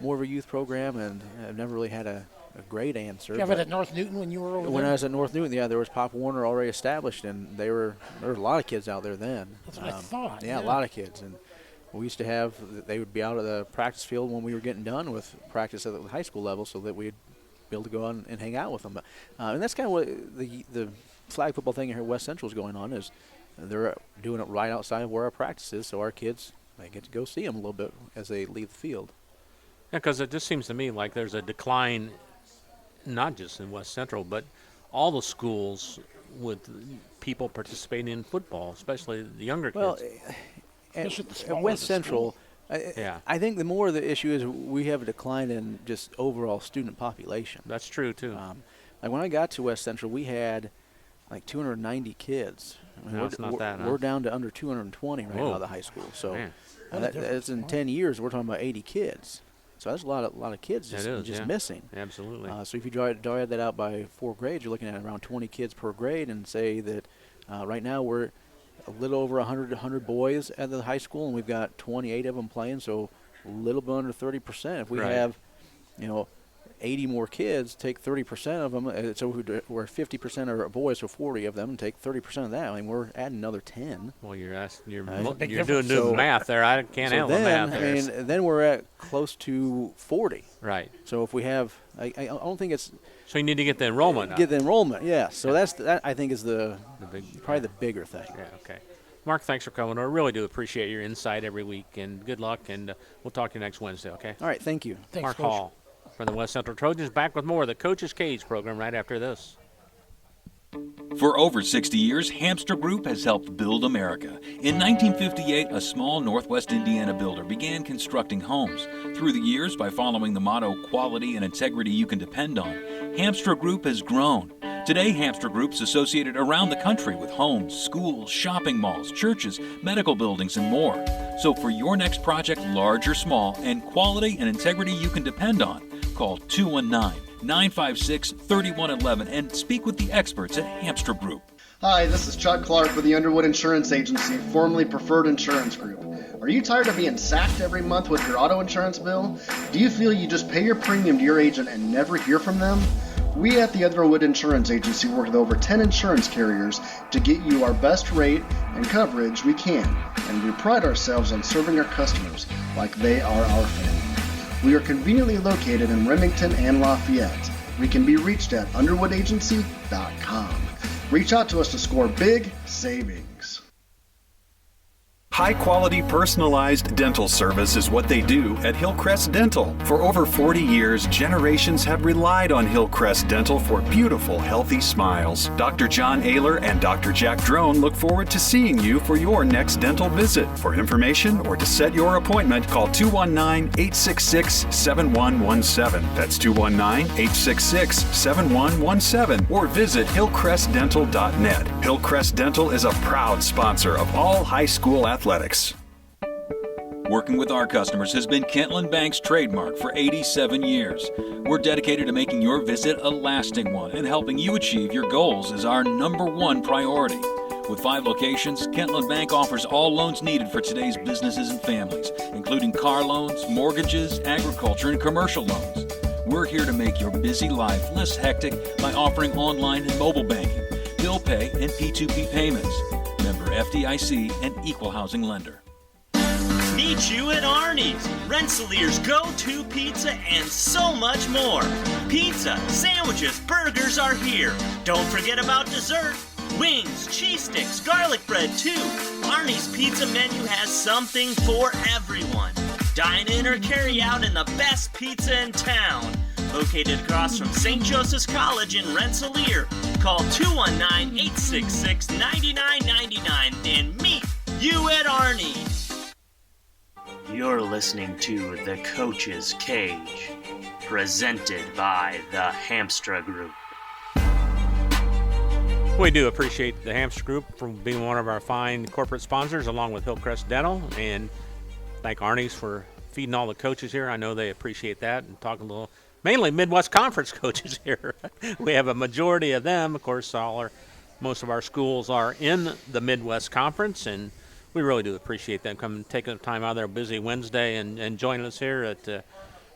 more of a youth program, and I've never really had a great answer. Did you have it at North Newton when you were over there? When I was at North Newton, there was Pop Warner already established, and there were a lot of kids out there then. That's what I thought. Yeah, a lot of kids, and we used to have, they would be out of the practice field when we were getting done with practice at the high school level, so that we'd be able to go out and hang out with them. And that's kind of what the flag football thing here at West Central is going on, is they're doing it right outside of where our practice is, so our kids, they get to go see them a little bit as they leave the field. Yeah, because it just seems to me like there's a decline, not just in West Central, but all the schools with people participating in football, especially the younger kids. Well, at West Central, I think the more the issue is we have a decline in just overall student population. That's true, too. Like when I got to West Central, we had like 290 kids. It's not that, huh? We're down to under 220 right now at the high school. So that's in 10 years, we're talking about 80 kids. So that's a lot of kids just missing. Absolutely. So if you divide that out by 4 grades, you're looking at around 20 kids per grade, and say that right now we're a little over 100 boys at the high school, and we've got 28 of them playing, so a little bit under 30%. If we have, 80 more kids, take 30% of them, so we're 50% are boys, so 40 of them, and take 30% of that. I mean, we're adding another 10. Well, you're doing the math there. I can't handle the math there. I mean, then we're at close to 40. Right. So if we have, I don't think it's. So you need to get the enrollment up. Get the enrollment, yeah. So that I think is probably the bigger thing. Yeah. Okay. Mark, thanks for coming. I really do appreciate your insight every week, and good luck. And we'll talk to you next Wednesday. Okay. All right. Thank you. Thanks, Mark Coach. Hall from the West Central Trojans, back with more of the Coach's Cage program right after this. For over 60 years, Hamster Group has helped build America. In 1958, a small Northwest Indiana builder began constructing homes. Through the years, by following the motto, quality and integrity you can depend on, Hamster Group has grown. Today, Hamster Group's associated around the country with homes, schools, shopping malls, churches, medical buildings, and more. So for your next project, large or small, and quality and integrity you can depend on, call 219-956-3111 and speak with the experts at Hamster Group. Hi, this is Chuck Clark with the Underwood Insurance Agency, formerly Preferred Insurance Group. Are you tired of being sacked every month with your auto insurance bill? Do you feel you just pay your premium to your agent and never hear from them? We at the Underwood Insurance Agency work with over 10 insurance carriers to get you our best rate and coverage we can, and we pride ourselves on serving our customers like they are our family. We are conveniently located in Remington and Lafayette. We can be reached at underwoodagency.com. Reach out to us to score big savings. High-quality personalized dental service is what they do at Hillcrest Dental. For over 40 years, generations have relied on Hillcrest Dental for beautiful, healthy smiles. Dr. John Ayler and Dr. Jack Drone look forward to seeing you for your next dental visit. For information or to set your appointment, call 219-866-7117. That's 219-866-7117. Or visit hillcrestdental.net. Hillcrest Dental is a proud sponsor of all high school athletics. Working with our customers has been Kentland Bank's trademark for 87 years. We're dedicated to making your visit a lasting one, and helping you achieve your goals is our #1 priority. With 5 locations, Kentland Bank offers all loans needed for today's businesses and families, including car loans, mortgages, agriculture, and commercial loans. We're here to make your busy life less hectic by offering online and mobile banking, bill pay, and P2P payments. Member FDIC and equal housing lender. Meet you at Arnie's, Rensselaer's go-to pizza and so much more. Pizza, sandwiches, burgers are here. Don't forget about dessert. Wings, cheese sticks, garlic bread too. Arnie's pizza menu has something for everyone. Dine in or carry out in the best pizza in town. Located across from St. Joseph's College in Rensselaer. Call 219-866-9999 and meet you at Arnie's. You're listening to The Coach's Cage, presented by the Hamstra Group. We do appreciate the Hamstra Group for being one of our fine corporate sponsors, along with Hillcrest Dental, and thank Arnie's for feeding all the coaches here. I know they appreciate that, and talking a little, mainly Midwest Conference coaches here. We have a majority of them. Of course, most of our schools are in the Midwest Conference, and we really do appreciate them coming, taking the time out of their busy Wednesday and joining us here.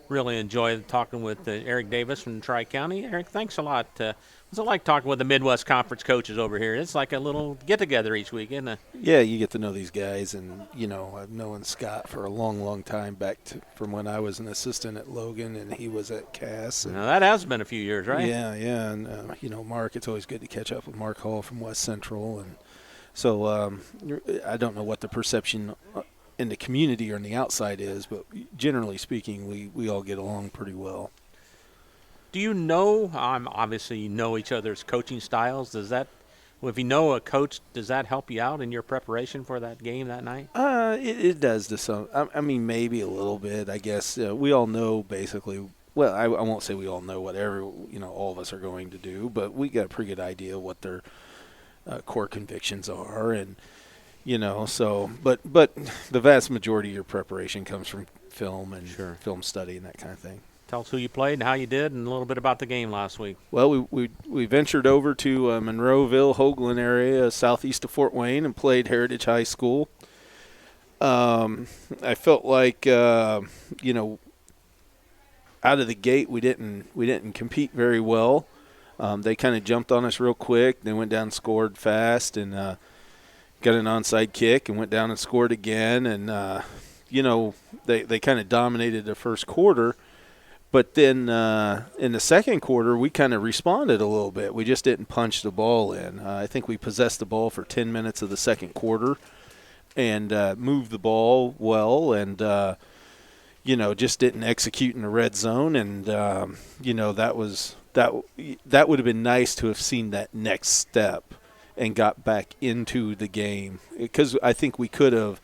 Really enjoy talking with Eric Davis from Tri-County. Eric, thanks a lot. What's it like talking with the Midwest Conference coaches over here? It's like a little get-together each week, isn't it? Yeah, you get to know these guys, and, I've known Scott for a long, long time, from when I was an assistant at Logan and he was at Cass. Now, that has been a few years, right? Yeah, and, Mark, it's always good to catch up with Mark Hall from West Central, and so I don't know what the perception in the community or on the outside is, but generally speaking, we all get along pretty well. Do you know, obviously you know each other's coaching styles. If you know a coach, does that help you out in your preparation for that game that night? It does to some. I mean, maybe a little bit, I guess. We all know basically. Well, I won't say we all know whatever all of us are going to do, but we got a pretty good idea what their core convictions are, and so. But the vast majority of your preparation comes from film and film study and that kind of thing. Tell us who you played and how you did, and a little bit about the game last week. Well, we ventured over to Monroeville, Hoagland area, southeast of Fort Wayne, and played Heritage High School. I felt like out of the gate we didn't compete very well. They kind of jumped on us real quick. They went down and scored fast, and got an onside kick and went down and scored again. And they kind of dominated the first quarter. But then in the second quarter, we kind of responded a little bit. We just didn't punch the ball in. I think we possessed the ball for 10 minutes of the second quarter and moved the ball well and, just didn't execute in the red zone. And, that would have been nice to have seen that next step and got back into the game, because I think we could have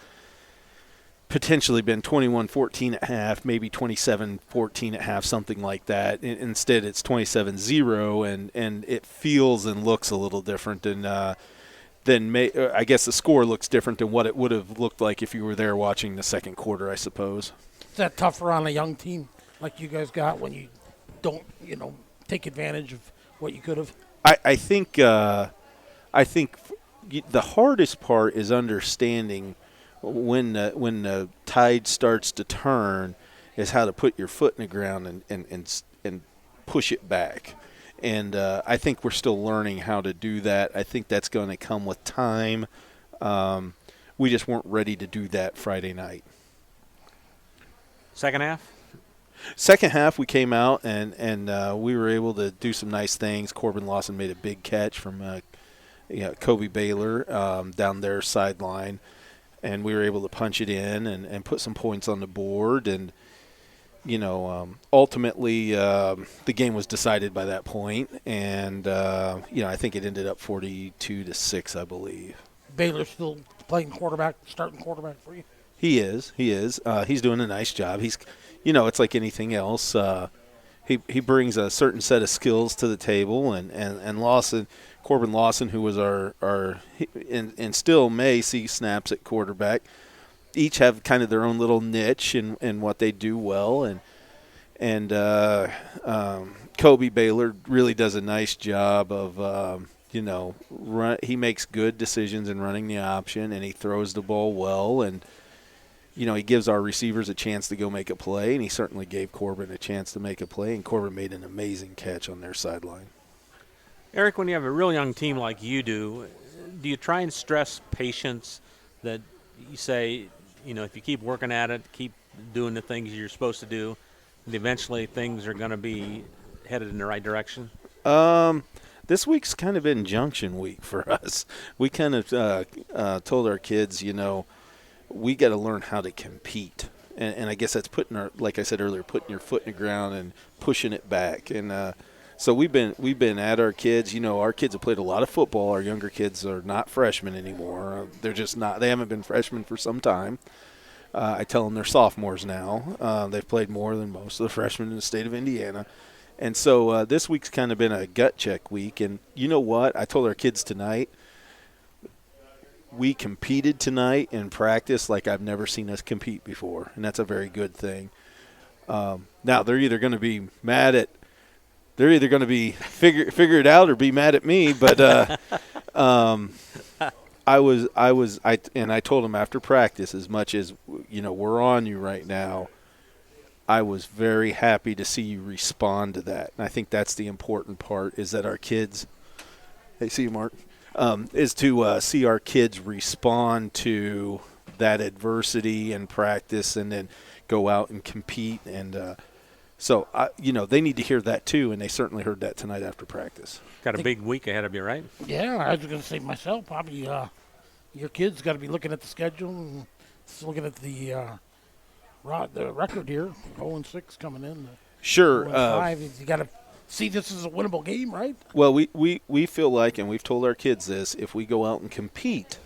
potentially been 21-14 at half, maybe 27-14 at half, something like that. Instead, it's 27-0, and it feels and looks a little different than I guess the score looks different than what it would have looked like if you were there watching the second quarter, I suppose. Is that tougher on a young team like you guys got when you don't, take advantage of what you could have? I think the hardest part is understanding when the tide starts to turn is how to put your foot in the ground and push it back. And I think we're still learning how to do that. I think that's going to come with time. We just weren't ready to do that Friday night. Second half? Second half, we came out and we were able to do some nice things. Corbin Lawson made a big catch from Kobe Baylor down their sideline. and we were able to punch it in and put some points on the board. And, ultimately the game was decided by that point. And, I think it ended up 42-6, I believe. Baylor's still playing quarterback, starting quarterback for you? He is. He's doing a nice job. He's, it's like anything else. He brings a certain set of skills to the table, and Corbin Lawson, who was and still may see snaps at quarterback, each have kind of their own little niche in what they do well, and Kobe Baylor really does a nice job of he makes good decisions in running the option, and he throws the ball well, and he gives our receivers a chance to go make a play, and he certainly gave Corbin a chance to make a play, and Corbin made an amazing catch on their sideline. Eric, when you have a real young team like you do you try and stress patience, that you say, if you keep working at it, keep doing the things you're supposed to do, and eventually things are going to be headed in the right direction? This week's kind of been junction week for us. We kind of told our kids, we got to learn how to compete. And I guess that's like I said earlier, putting your foot in the ground and pushing it back. And so we've been at our kids. Our kids have played a lot of football. Our younger kids are not freshmen anymore. They're just not. They haven't been freshmen for some time. I tell them they're sophomores now. They've played more than most of the freshmen in the state of Indiana. And so this week's kind of been a gut check week. And you know what? I told our kids tonight, we competed tonight in practice like I've never seen us compete before, and that's a very good thing. Now, they're either going to be figure it out or be mad at me, but I told them after practice, as much as we're on you right now, I was very happy to see you respond to that. And I think that's the important part, is that our kids – hey, see you, Mark – is to see our kids respond to that adversity and practice, and then go out and compete. And so they need to hear that too, and they certainly heard that tonight after practice. Got a big week ahead of you, right? Yeah, I was going to say myself, probably your kids got to be looking at the schedule and looking at the record here, 0-6 coming in. Sure. 0-5, you got to see this as a winnable game, right? Well, we feel like, and we've told our kids this, if we go out and compete,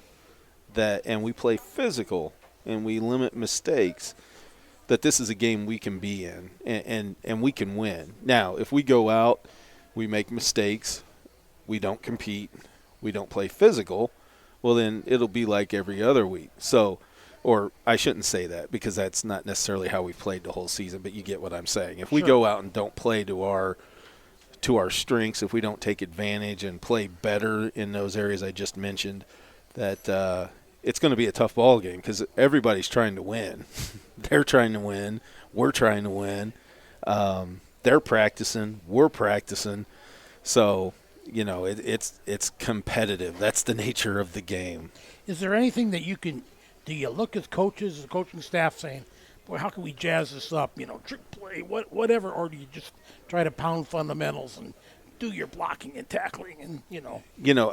and we play physical and we limit mistakes, that this is a game we can be in and we can win. Now, if we go out, we make mistakes, we don't compete, we don't play physical, well, then it'll be like every other week. So, or I shouldn't say that, because that's not necessarily how we've played the whole season, but you get what I'm saying. If we go out and don't play to our strengths, if we don't take advantage and play better in those areas I just mentioned, that it's going to be a tough ball game, because everybody's trying to win. They're trying to win. We're trying to win. They're practicing. We're practicing. So, it's competitive. That's the nature of the game. Is there anything that do you look as coaches, the coaching staff, saying, boy, how can we jazz this up, trick play, whatever, or do you just try to pound fundamentals and do your blocking and tackling and,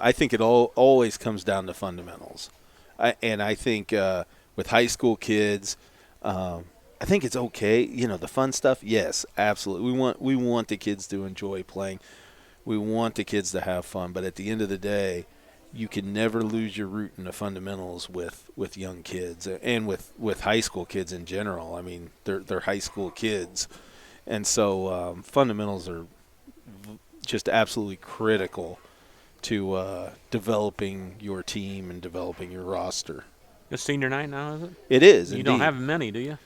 I think it always comes down to fundamentals. I think with high school kids, I think it's okay. The fun stuff, yes, absolutely. We want the kids to enjoy playing. We want the kids to have fun, but at the end of the day, you can never lose your root in the fundamentals with young kids and with high school kids in general. I mean, they're high school kids. And so fundamentals are just absolutely critical to developing your team and developing your roster. It's senior night now, is it? It is, You indeed. don't have many, do you?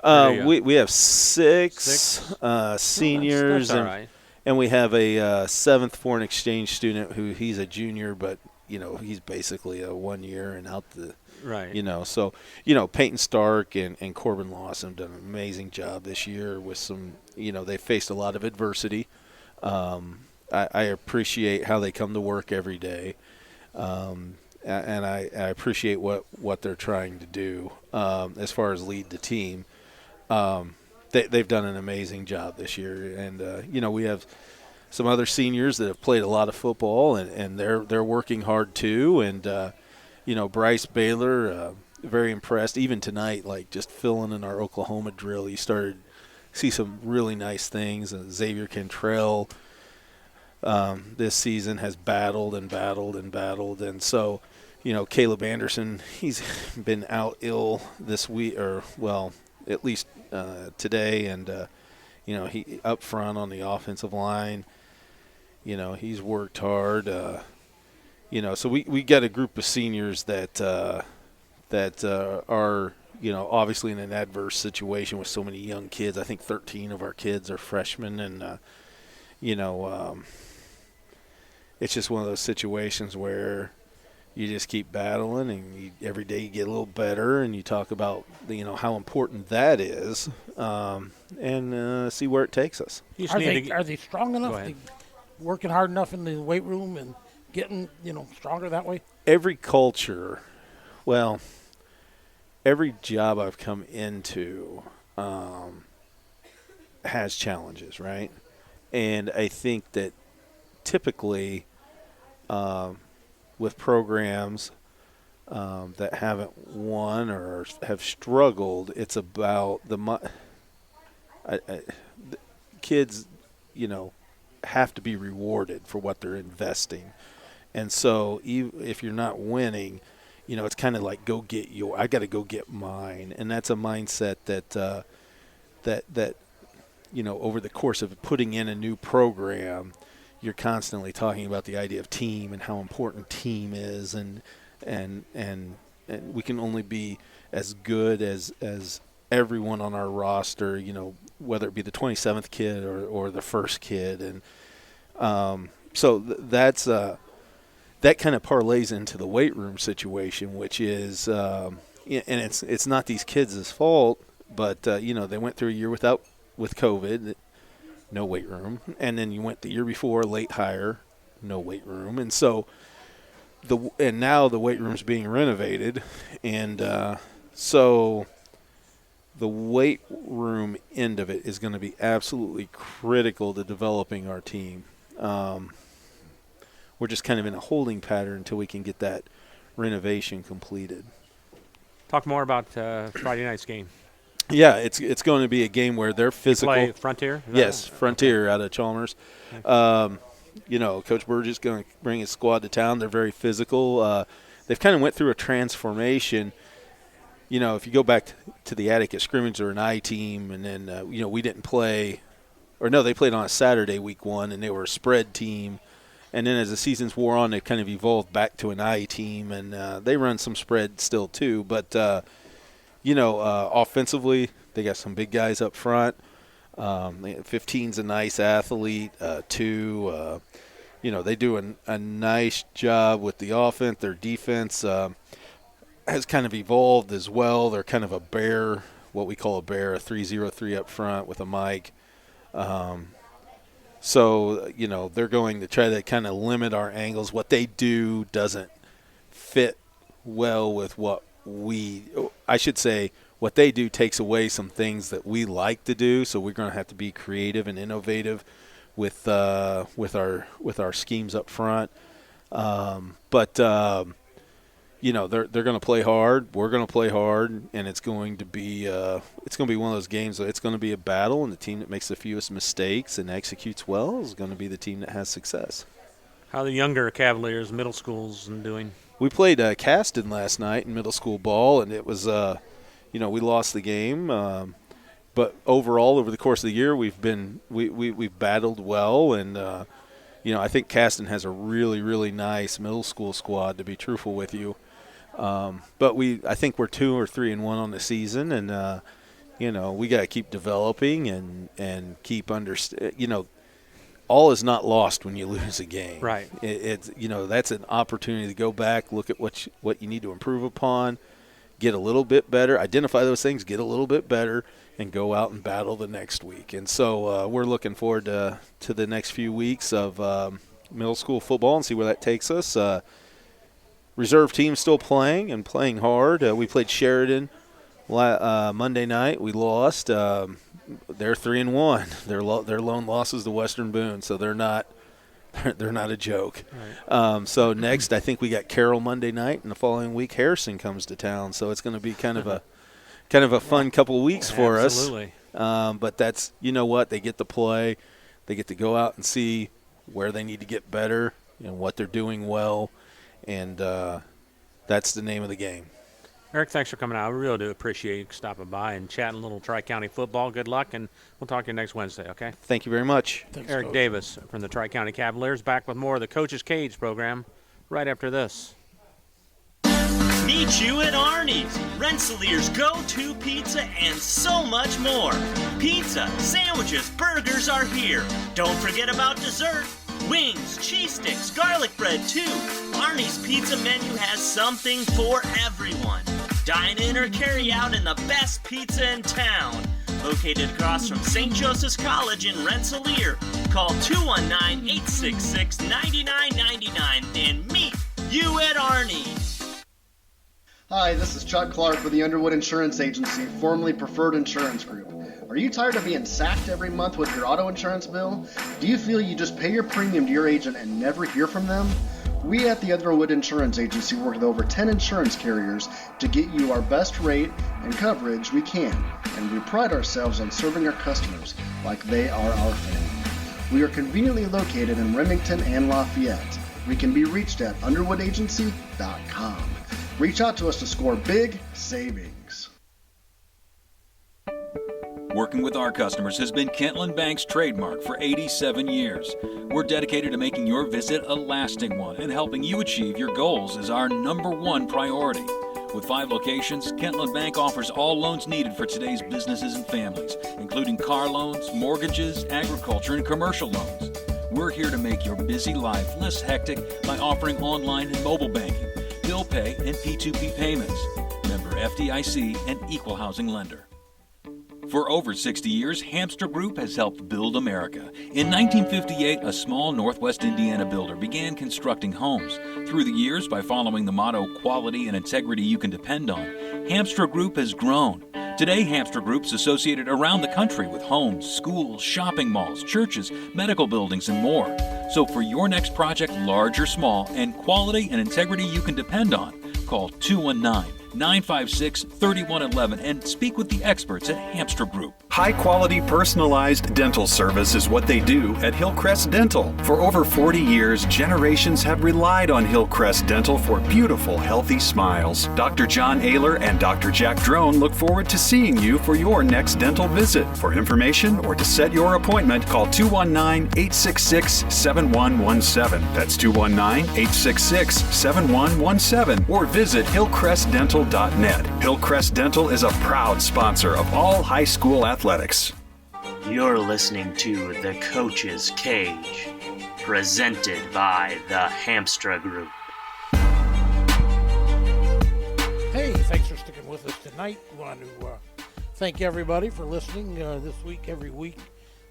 We have six seniors. That's all right. And we have a seventh foreign exchange student he's a junior, but he's basically a 1 year and out the right. So Peyton Stark and Corbin Lawson have done an amazing job this year with some. They faced a lot of adversity. I appreciate how they come to work every day, and I appreciate what they're trying to do as far as lead the team. They've done an amazing job this year, and we have some other seniors that have played a lot of football, and they're working hard too. And Bryce Baylor, very impressed. Even tonight, like just filling in our Oklahoma drill, you started to see some really nice things. Xavier Cantrell this season has battled and battled and battled. And so, Caleb Anderson, he's been out ill this week, or, well, at least today. And, he up front on the offensive line, he's worked hard. So we got a group of seniors that are, obviously in an adverse situation with so many young kids. I think 13 of our kids are freshmen, and, it's just one of those situations where you just keep battling, and every day you get a little better, and you talk about, how important that is, and see where it takes us. Are they strong enough? They working hard enough in the weight room and getting, stronger that way? Every culture, every job I've come into has challenges, right? And I think that typically with programs that haven't won or have struggled, it's about the kids, have to be rewarded for what they're investing. And so if you're not winning, it's kind of like I got to go get mine. And that's a mindset that over the course of putting in a new program, you're constantly talking about the idea of team and how important team is, and we can only be as good as everyone on our roster, whether it be the 27th kid or the first kid. And so that's that kind of parlays into the weight room situation, which is and it's not these kids' fault, but they went through a year with COVID, no weight room, and then you went the year before, late hire, no weight room, and so now the weight room's being renovated, and so the weight room end of it is going to be absolutely critical to developing our team. We're just kind of in a holding pattern until we can get that renovation completed. Talk more about Friday night's game. Yeah, it's going to be a game where they're physical. You play Frontier? Yes, Frontier out of Chalmers. Coach Burge is going to bring his squad to town. They're very physical. They've kind of went through a transformation. If you go back to the Atticus scrimmage, they're an I team, and then we didn't play, or no, they played on a Saturday week one, and they were a spread team. And then as the seasons wore on, they kind of evolved back to an I team, and they run some spread still too. But offensively, they got some big guys up front. 15's a nice athlete. They do a nice job with the offense. Their defense has kind of evolved as well. They're kind of a bear, what we call a bear, a 3-0-3 up front with a mic. So they're going to try to kind of limit our angles. What they do doesn't fit well with what what they do takes away some things that we like to do. So we're going to have to be creative and innovative with our schemes up front. But they're going to play hard. We're going to play hard, and it's going to be one of those games. It's going to be a battle, and the team that makes the fewest mistakes and executes well is going to be the team that has success. How are the younger Cavaliers, middle schools, doing? We played Caston last night in middle school ball, and it was we lost the game. But overall, over the course of the year, we've battled well, and I think Caston has a really, really nice middle school squad, to be truthful with you. But I think we're 2 or 3-1 on the season, and we got to keep developing and keep all is not lost when you lose a game. Right. It's that's an opportunity to go back, look at what you need to improve upon, get a little bit better, identify those things, get a little bit better, and go out and battle the next week. And so we're looking forward to the next few weeks of middle school football and see where that takes us. Reserve team still playing and playing hard. We played Sheridan Monday night. We lost. They're 3-1. Their lone loss is to Western Boone, so they're not they're not a joke. Right. So next, I think we got Carroll Monday night, and the following week Harrison comes to town. So it's going to be kind of a fun couple of weeks for us. Absolutely. But that's, you know what, they get to play, they get to go out and see where they need to get better and what they're doing well, and that's the name of the game. Eric, thanks for coming out. I really do appreciate you stopping by and chatting a little Tri-County football. Good luck, and we'll talk to you next Wednesday, okay? Thank you very much. Thanks, Eric Coach. Davis from the Tri-County Cavaliers, back with more of the Coach's Cage program right after this. Meet you at Arnie's, Rensselaer's go-to pizza and so much more. Pizza, sandwiches, burgers are here. Don't forget about dessert. Wings, cheese sticks, garlic bread too. Arnie's pizza menu has something for everyone. Dine in or carry out in the best pizza in town. Located across from St. Joseph's College in Rensselaer. Call 219-866-9999 and meet you at Arnie's. Hi, this is Chuck Clark with the Underwood Insurance Agency, formerly Preferred Insurance Group. Are you tired of being sacked every month with your auto insurance bill? Do you feel you just pay your premium to your agent and never hear from them? We at the Underwood Insurance Agency work with over 10 insurance carriers to get you our best rate and coverage we can, and we pride ourselves on serving our customers like they are our family. We are conveniently located in Remington and Lafayette. We can be reached at underwoodagency.com. Reach out to us to score big savings. Working with our customers has been Kentland Bank's trademark for 87 years. We're dedicated to making your visit a lasting one, and helping you achieve your goals is our #1 priority. With 5 locations, Kentland Bank offers all loans needed for today's businesses and families, including car loans, mortgages, agriculture, and commercial loans. We're here to make your busy life less hectic by offering online and mobile banking, bill pay, and P2P payments. Member FDIC and equal housing lender. For over 60 years, Hamster Group has helped build America. In 1958, a small Northwest Indiana builder began constructing homes. Through the years, by following the motto, quality and integrity you can depend on, Hamster Group has grown. Today, Hamster Group's associated around the country with homes, schools, shopping malls, churches, medical buildings, and more. So for your next project, large or small, and quality and integrity you can depend on, call 219-956-3111 and speak with the experts at Hamster Group. High-quality personalized dental service is what they do at Hillcrest Dental. For over 40 years, generations have relied on Hillcrest Dental for beautiful, healthy smiles. Dr. John Ayler and Dr. Jack Drone look forward to seeing you for your next dental visit. For information or to set your appointment, call 219-866-7117. That's 219-866-7117. Or visit hillcrestdental.net. Hillcrest Dental is a proud sponsor of all high school athletics. You're listening to The Coach's Cage, presented by the Hamstra Group. Hey, thanks for sticking with us tonight. We want to thank everybody for listening this week, every week.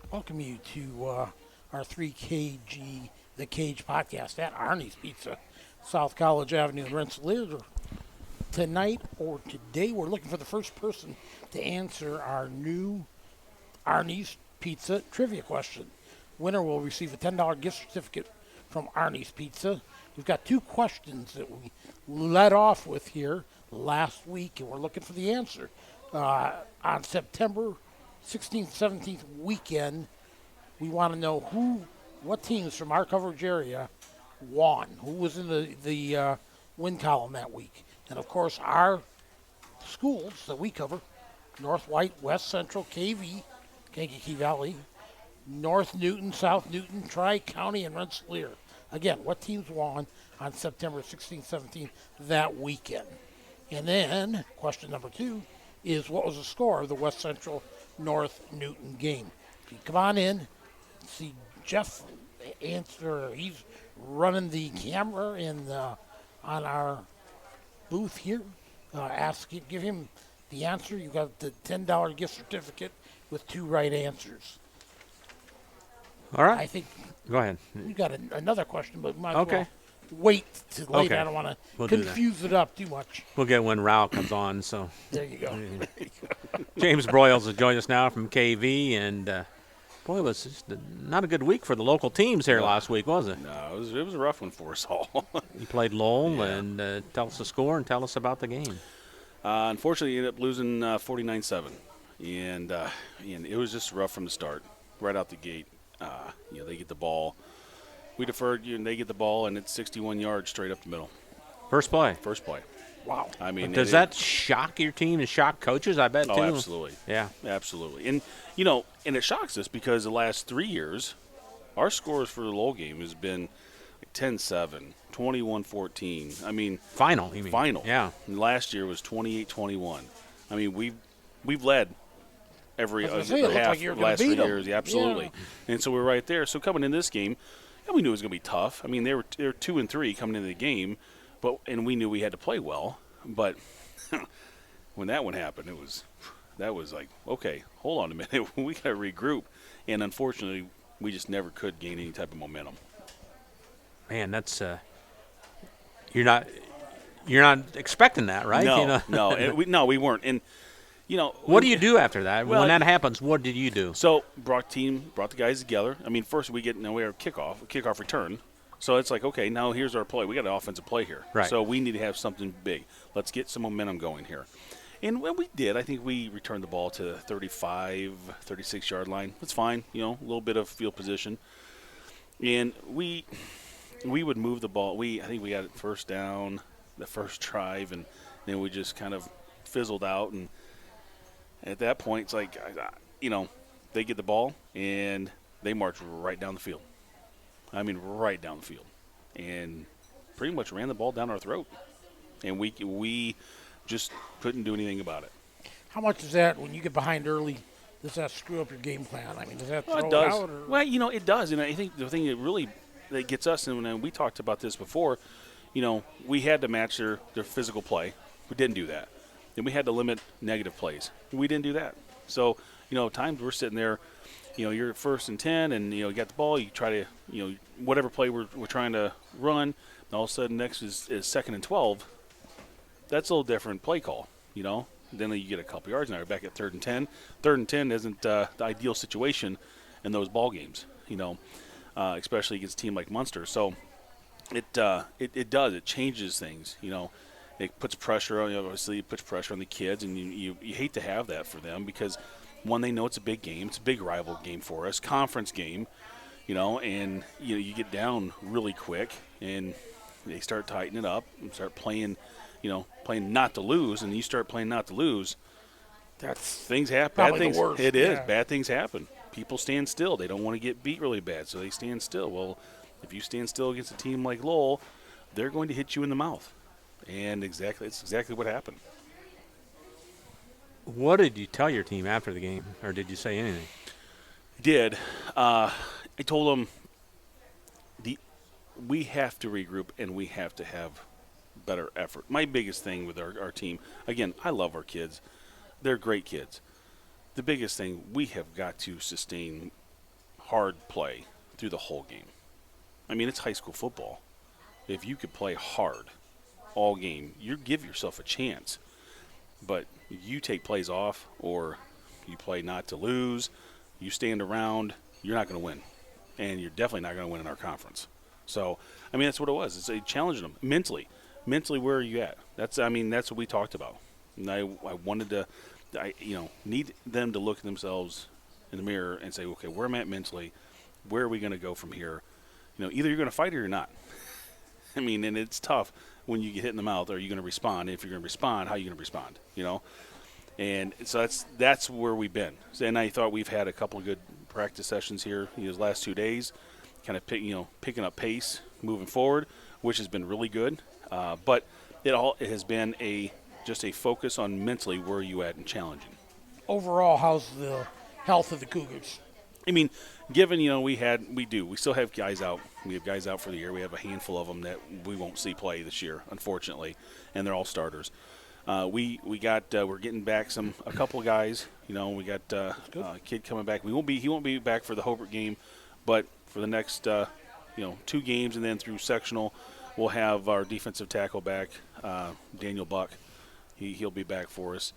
Welcome you to our 3KG, The Cage podcast at Arnie's Pizza, South College Avenue in Rensselaer. Tonight or today, we're looking for the first person to answer our new Arnie's Pizza trivia question. Winner will receive a $10 gift certificate from Arnie's Pizza. We've got 2 questions that we led off with here last week, and we're looking for the answer. On September 16th, 17th weekend, we want to know what teams from our coverage area won, who was in the win column that week. And, of course, our schools that we cover, North White, West Central, KV, Kankakee Valley, North Newton, South Newton, Tri-County, and Rensselaer. Again, what teams won on September 16th, 17th that weekend? And then, question number 2 is, what was the score of the West Central North Newton game? If you come on in, see Jeff answer. He's running the camera on our booth here. Give him the answer. You got the $10 gift certificate with 2 right answers. All right. I think. Go ahead. We got another question, but might as Okay. well wait till later. Okay. I don't want to We'll do that. confuse it up too much. We'll get when Rao comes on. So There you go. James Broyles will join us now from KV, and Boy, it was just not a good week for the local teams here last week, was it? No, it was a rough one for us all. You played Lowell, and tell us the score and tell us about the game. Unfortunately, you ended up losing 49-7, and it was just rough from the start, right out the gate. They get the ball. We deferred, and they get the ball, and it's 61 yards straight up the middle. First play. Wow. I mean, does that shock your team and shock coaches? I bet, too. Oh, absolutely. Yeah. Absolutely. And, and it shocks us because the last 3 years, our scores for the Lowell game has been 10-7, 21-14. I mean. Final, you mean. Final. Yeah. And last year was 28-21. I mean, we've led every half like the last 3 years. Yeah, absolutely. Yeah. And so we're right there. So coming in this game, and we knew it was going to be tough. I mean, they were 2-3 coming into the game. And we knew we had to play well, but when that one happened, that was like, okay, hold on a minute, we got to regroup, and unfortunately, we just never could gain any type of momentum. Man, that's you're not expecting that, right? No, we weren't, and what do you do after that? Well, when that happens, what did you do? So brought the guys together. I mean, first we have a kickoff return. So it's like, okay, now here's our play. We got an offensive play here. Right. So we need to have something big. Let's get some momentum going here. And when we did, I think we returned the ball to the 35, 36-yard line. That's fine, a little bit of field position. And we would move the ball. I think we got it first down, the first drive, and then we just kind of fizzled out. And at that point, it's like, they get the ball, and they march right down the field. I mean, right down the field, and pretty much ran the ball down our throat, and we just couldn't do anything about it. How much is that when you get behind early? Does that screw up your game plan? I mean, does that throw it does. out? Or? Well, it does, and I think the thing that gets us, and we talked about this before, we had to match their physical play. We didn't do that. Then we had to limit negative plays. We didn't do that. So, at times we're sitting there. You're at 1st and 10, and you got the ball. You try to, whatever play we're trying to run. And all of a sudden, next is 2nd and 12. That's a little different play call. Then you get a couple yards. Now you're back at 3rd and 10. 3rd and 10 isn't the ideal situation in those ball games. Especially against a team like Munster. So it does. It changes things. It puts pressure on. Obviously, it puts pressure on the kids, and you hate to have that for them because. One, they know it's a big game. It's a big rival game for us, conference game, and you get down really quick, and they start tightening it up and start playing, playing not to lose, and you start playing not to lose. Things happen. Bad things. It is. Bad things happen. People stand still. They don't want to get beat really bad, so they stand still. Well, if you stand still against a team like Lowell, they're going to hit you in the mouth, and it's exactly what happened. What did you tell your team after the game, or did you say anything? I did. I told them we have to regroup and we have to have better effort. My biggest thing with our team, again, I love our kids. They're great kids. The biggest thing, we have got to sustain hard play through the whole game. I mean, it's high school football. If you could play hard all game, you give yourself a chance. But you take plays off or you play not to lose, you stand around, you're not going to win. And you're definitely not going to win in our conference. So, that's what it was. It's challenging them mentally. Mentally, where are you at? That's what we talked about. And I wanted to, need them to look at themselves in the mirror and say, okay, where am I at mentally? Where are we going to go from here? Either you're going to fight or you're not. And it's tough. When you get hit in the mouth, are you going to respond? If you're going to respond, how are you going to respond? And so that's where we've been. And I thought we've had a couple of good practice sessions here these last 2 days, kind of picking up pace, moving forward, which has been really good. But it has been just a focus on mentally where are you at and challenging. Overall, how's the health of the Cougars? Given, we still have guys out. We have guys out for the year. We have a handful of them that we won't see play this year, unfortunately, and they're all starters. We're getting back a couple of guys. We got a kid coming back. He won't be back for the Hobart game, but for the next 2 games and then through sectional, we'll have our defensive tackle back, Daniel Buck. He'll be back for us.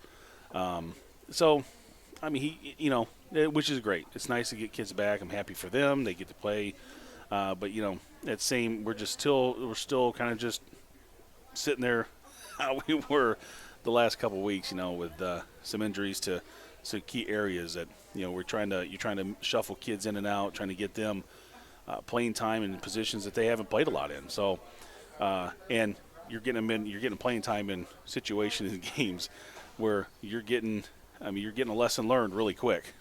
So I mean, which is great. It's nice to get kids back. I'm happy for them. They get to play. But we're still kind of just sitting there how we were the last couple of weeks, with some injuries to some key areas that, you're trying to shuffle kids in and out, trying to get them playing time in positions that they haven't played a lot in. So, and you're getting playing time in situations and games where you're getting a lesson learned really quick.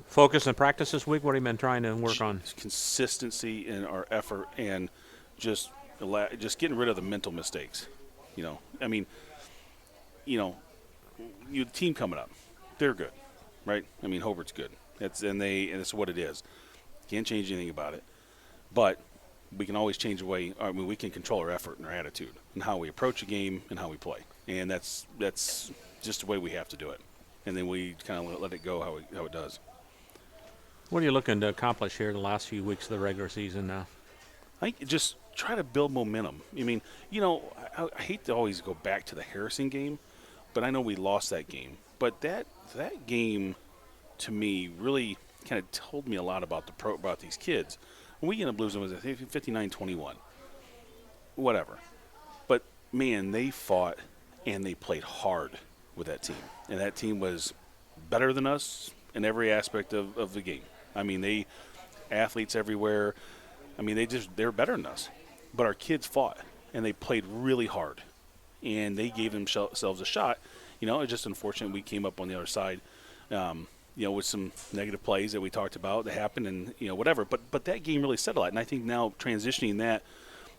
Focus and practice this week. What have you been trying to work on? Consistency in our effort and just getting rid of the mental mistakes. The team coming up, they're good, right? I mean, Hobart's good. It's what it is. Can't change anything about it, but we can always change the way. I mean, we can control our effort and our attitude and how we approach a game and how we play, and that's just the way we have to do it. And then we kind of let it go how it does. What are you looking to accomplish here the last few weeks of the regular season now? I think just try to build momentum. I mean, I hate to always go back to the Harrison game, but I know we lost that game. But that game, to me, really kind of told me a lot about about these kids. When we ended up losing, was I think 59-21, whatever. But man, they fought and they played hard with that team, and that team was better than us in every aspect of the game. I mean, they athletes everywhere. I mean, they were better than us. But our kids fought, and they played really hard, and they gave themselves a shot. It's just unfortunate we came up on the other side, with some negative plays that we talked about that happened and, whatever. But that game really said a lot, and I think now transitioning that,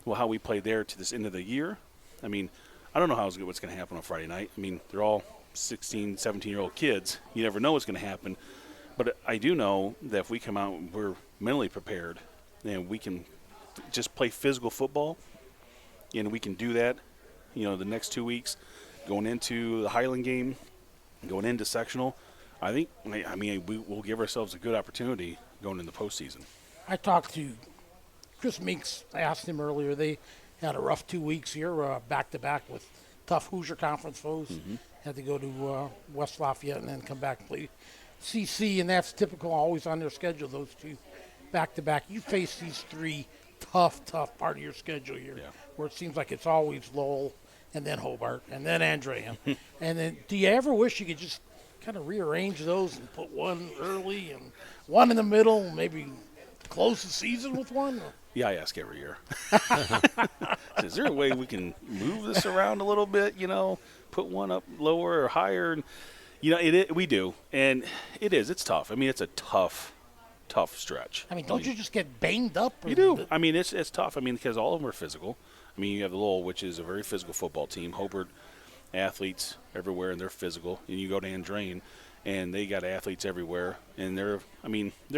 how we played there to this end of the year, I mean, I don't know what's going to happen on Friday night. I mean, they're all 16, 17-year-old kids. You never know what's going to happen. But I do know that if we come out and we're mentally prepared and we can just play physical football, and we can do that, the next 2 weeks, going into the Highland game, going into sectional, I mean, we'll give ourselves a good opportunity going into the postseason. I talked to Chris Meeks. I asked him earlier. They had a rough 2 weeks here, back-to-back with tough Hoosier Conference foes. Mm-hmm. Had to go to West Lafayette and then come back and play CC, and that's typical, always on their schedule, those two back-to-back. You face these three tough part of your schedule here, where it seems like it's always Lowell and then Hobart and then Andrea. And then do you ever wish you could just kind of rearrange those and put one early and one in the middle, maybe close the season with one? Yeah, I ask every year. Is there a way we can move this around a little bit, put one up lower or higher? And, we do. And it's tough. I mean, it's a tough stretch. I mean, don't you just get banged up? You do. I mean, it's tough. I mean, because all of them are physical. I mean, you have the Lowell, which is a very physical football team. Hobart, athletes everywhere, and they're physical. And you go to Andrain, and they got athletes everywhere. And they're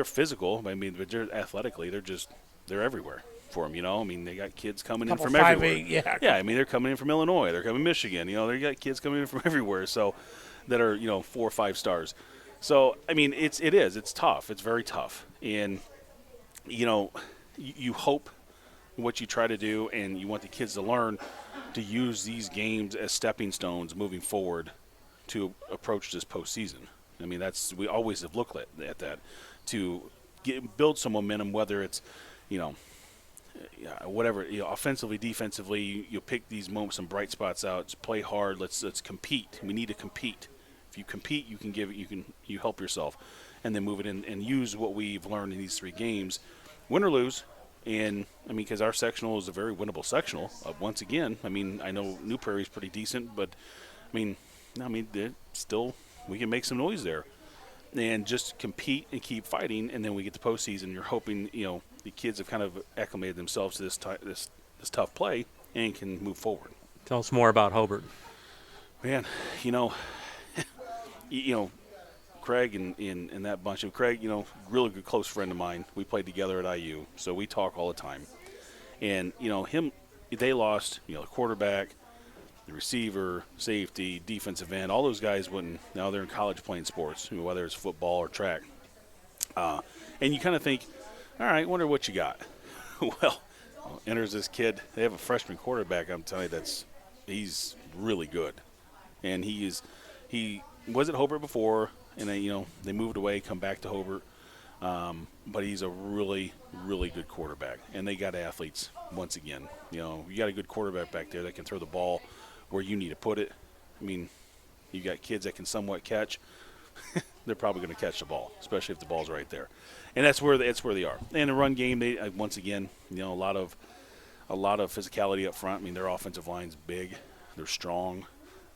physical. I mean, but they're athletically, they're everywhere for them, I mean, they got kids coming in from everywhere. 5'8", yeah, I mean, they're coming in from Illinois. They're coming from Michigan. They got kids coming in from everywhere, so that are, 4 or 5 stars. So, I mean, it's tough. It's very tough. And, you hope what you try to do, and you want the kids to learn to use these games as stepping stones moving forward to approach this postseason. I mean, we always have looked at that to build some momentum, whether it's, whatever, offensively, defensively, you pick these moments, some bright spots out. Just play hard. Let's compete. We need to compete. If you compete, you help yourself, and then move it in and use what we've learned in these 3 games, win or lose. And I mean, because our sectional is a very winnable sectional. Once again, I mean, I know New Prairie's pretty decent, but I mean, still we can make some noise there. And just compete and keep fighting, and then we get to postseason. You're hoping, the kids have kind of acclimated themselves to this tough play and can move forward. Tell us more about Hobart. Man, Craig and that bunch of Craig, really good close friend of mine. We played together at IU, so we talk all the time. And they lost, the quarterback, the receiver, safety, defensive end, all those guys now they're in college playing sports, whether it's football or track. And you kind of think, all right, wonder what you got. Well, enters this kid. They have a freshman quarterback, I'm telling you, he's really good. And he was at Hobart before, and they moved away, come back to Hobart. But he's a really, really good quarterback, and they got athletes once again. You got a good quarterback back there that can throw the ball where you need to put it. I mean, you got kids that can somewhat catch. They're probably going to catch the ball, especially if the ball's right there, and that's where they are. And the run game, they once again, a lot of physicality up front. I mean, their offensive line's big, they're strong.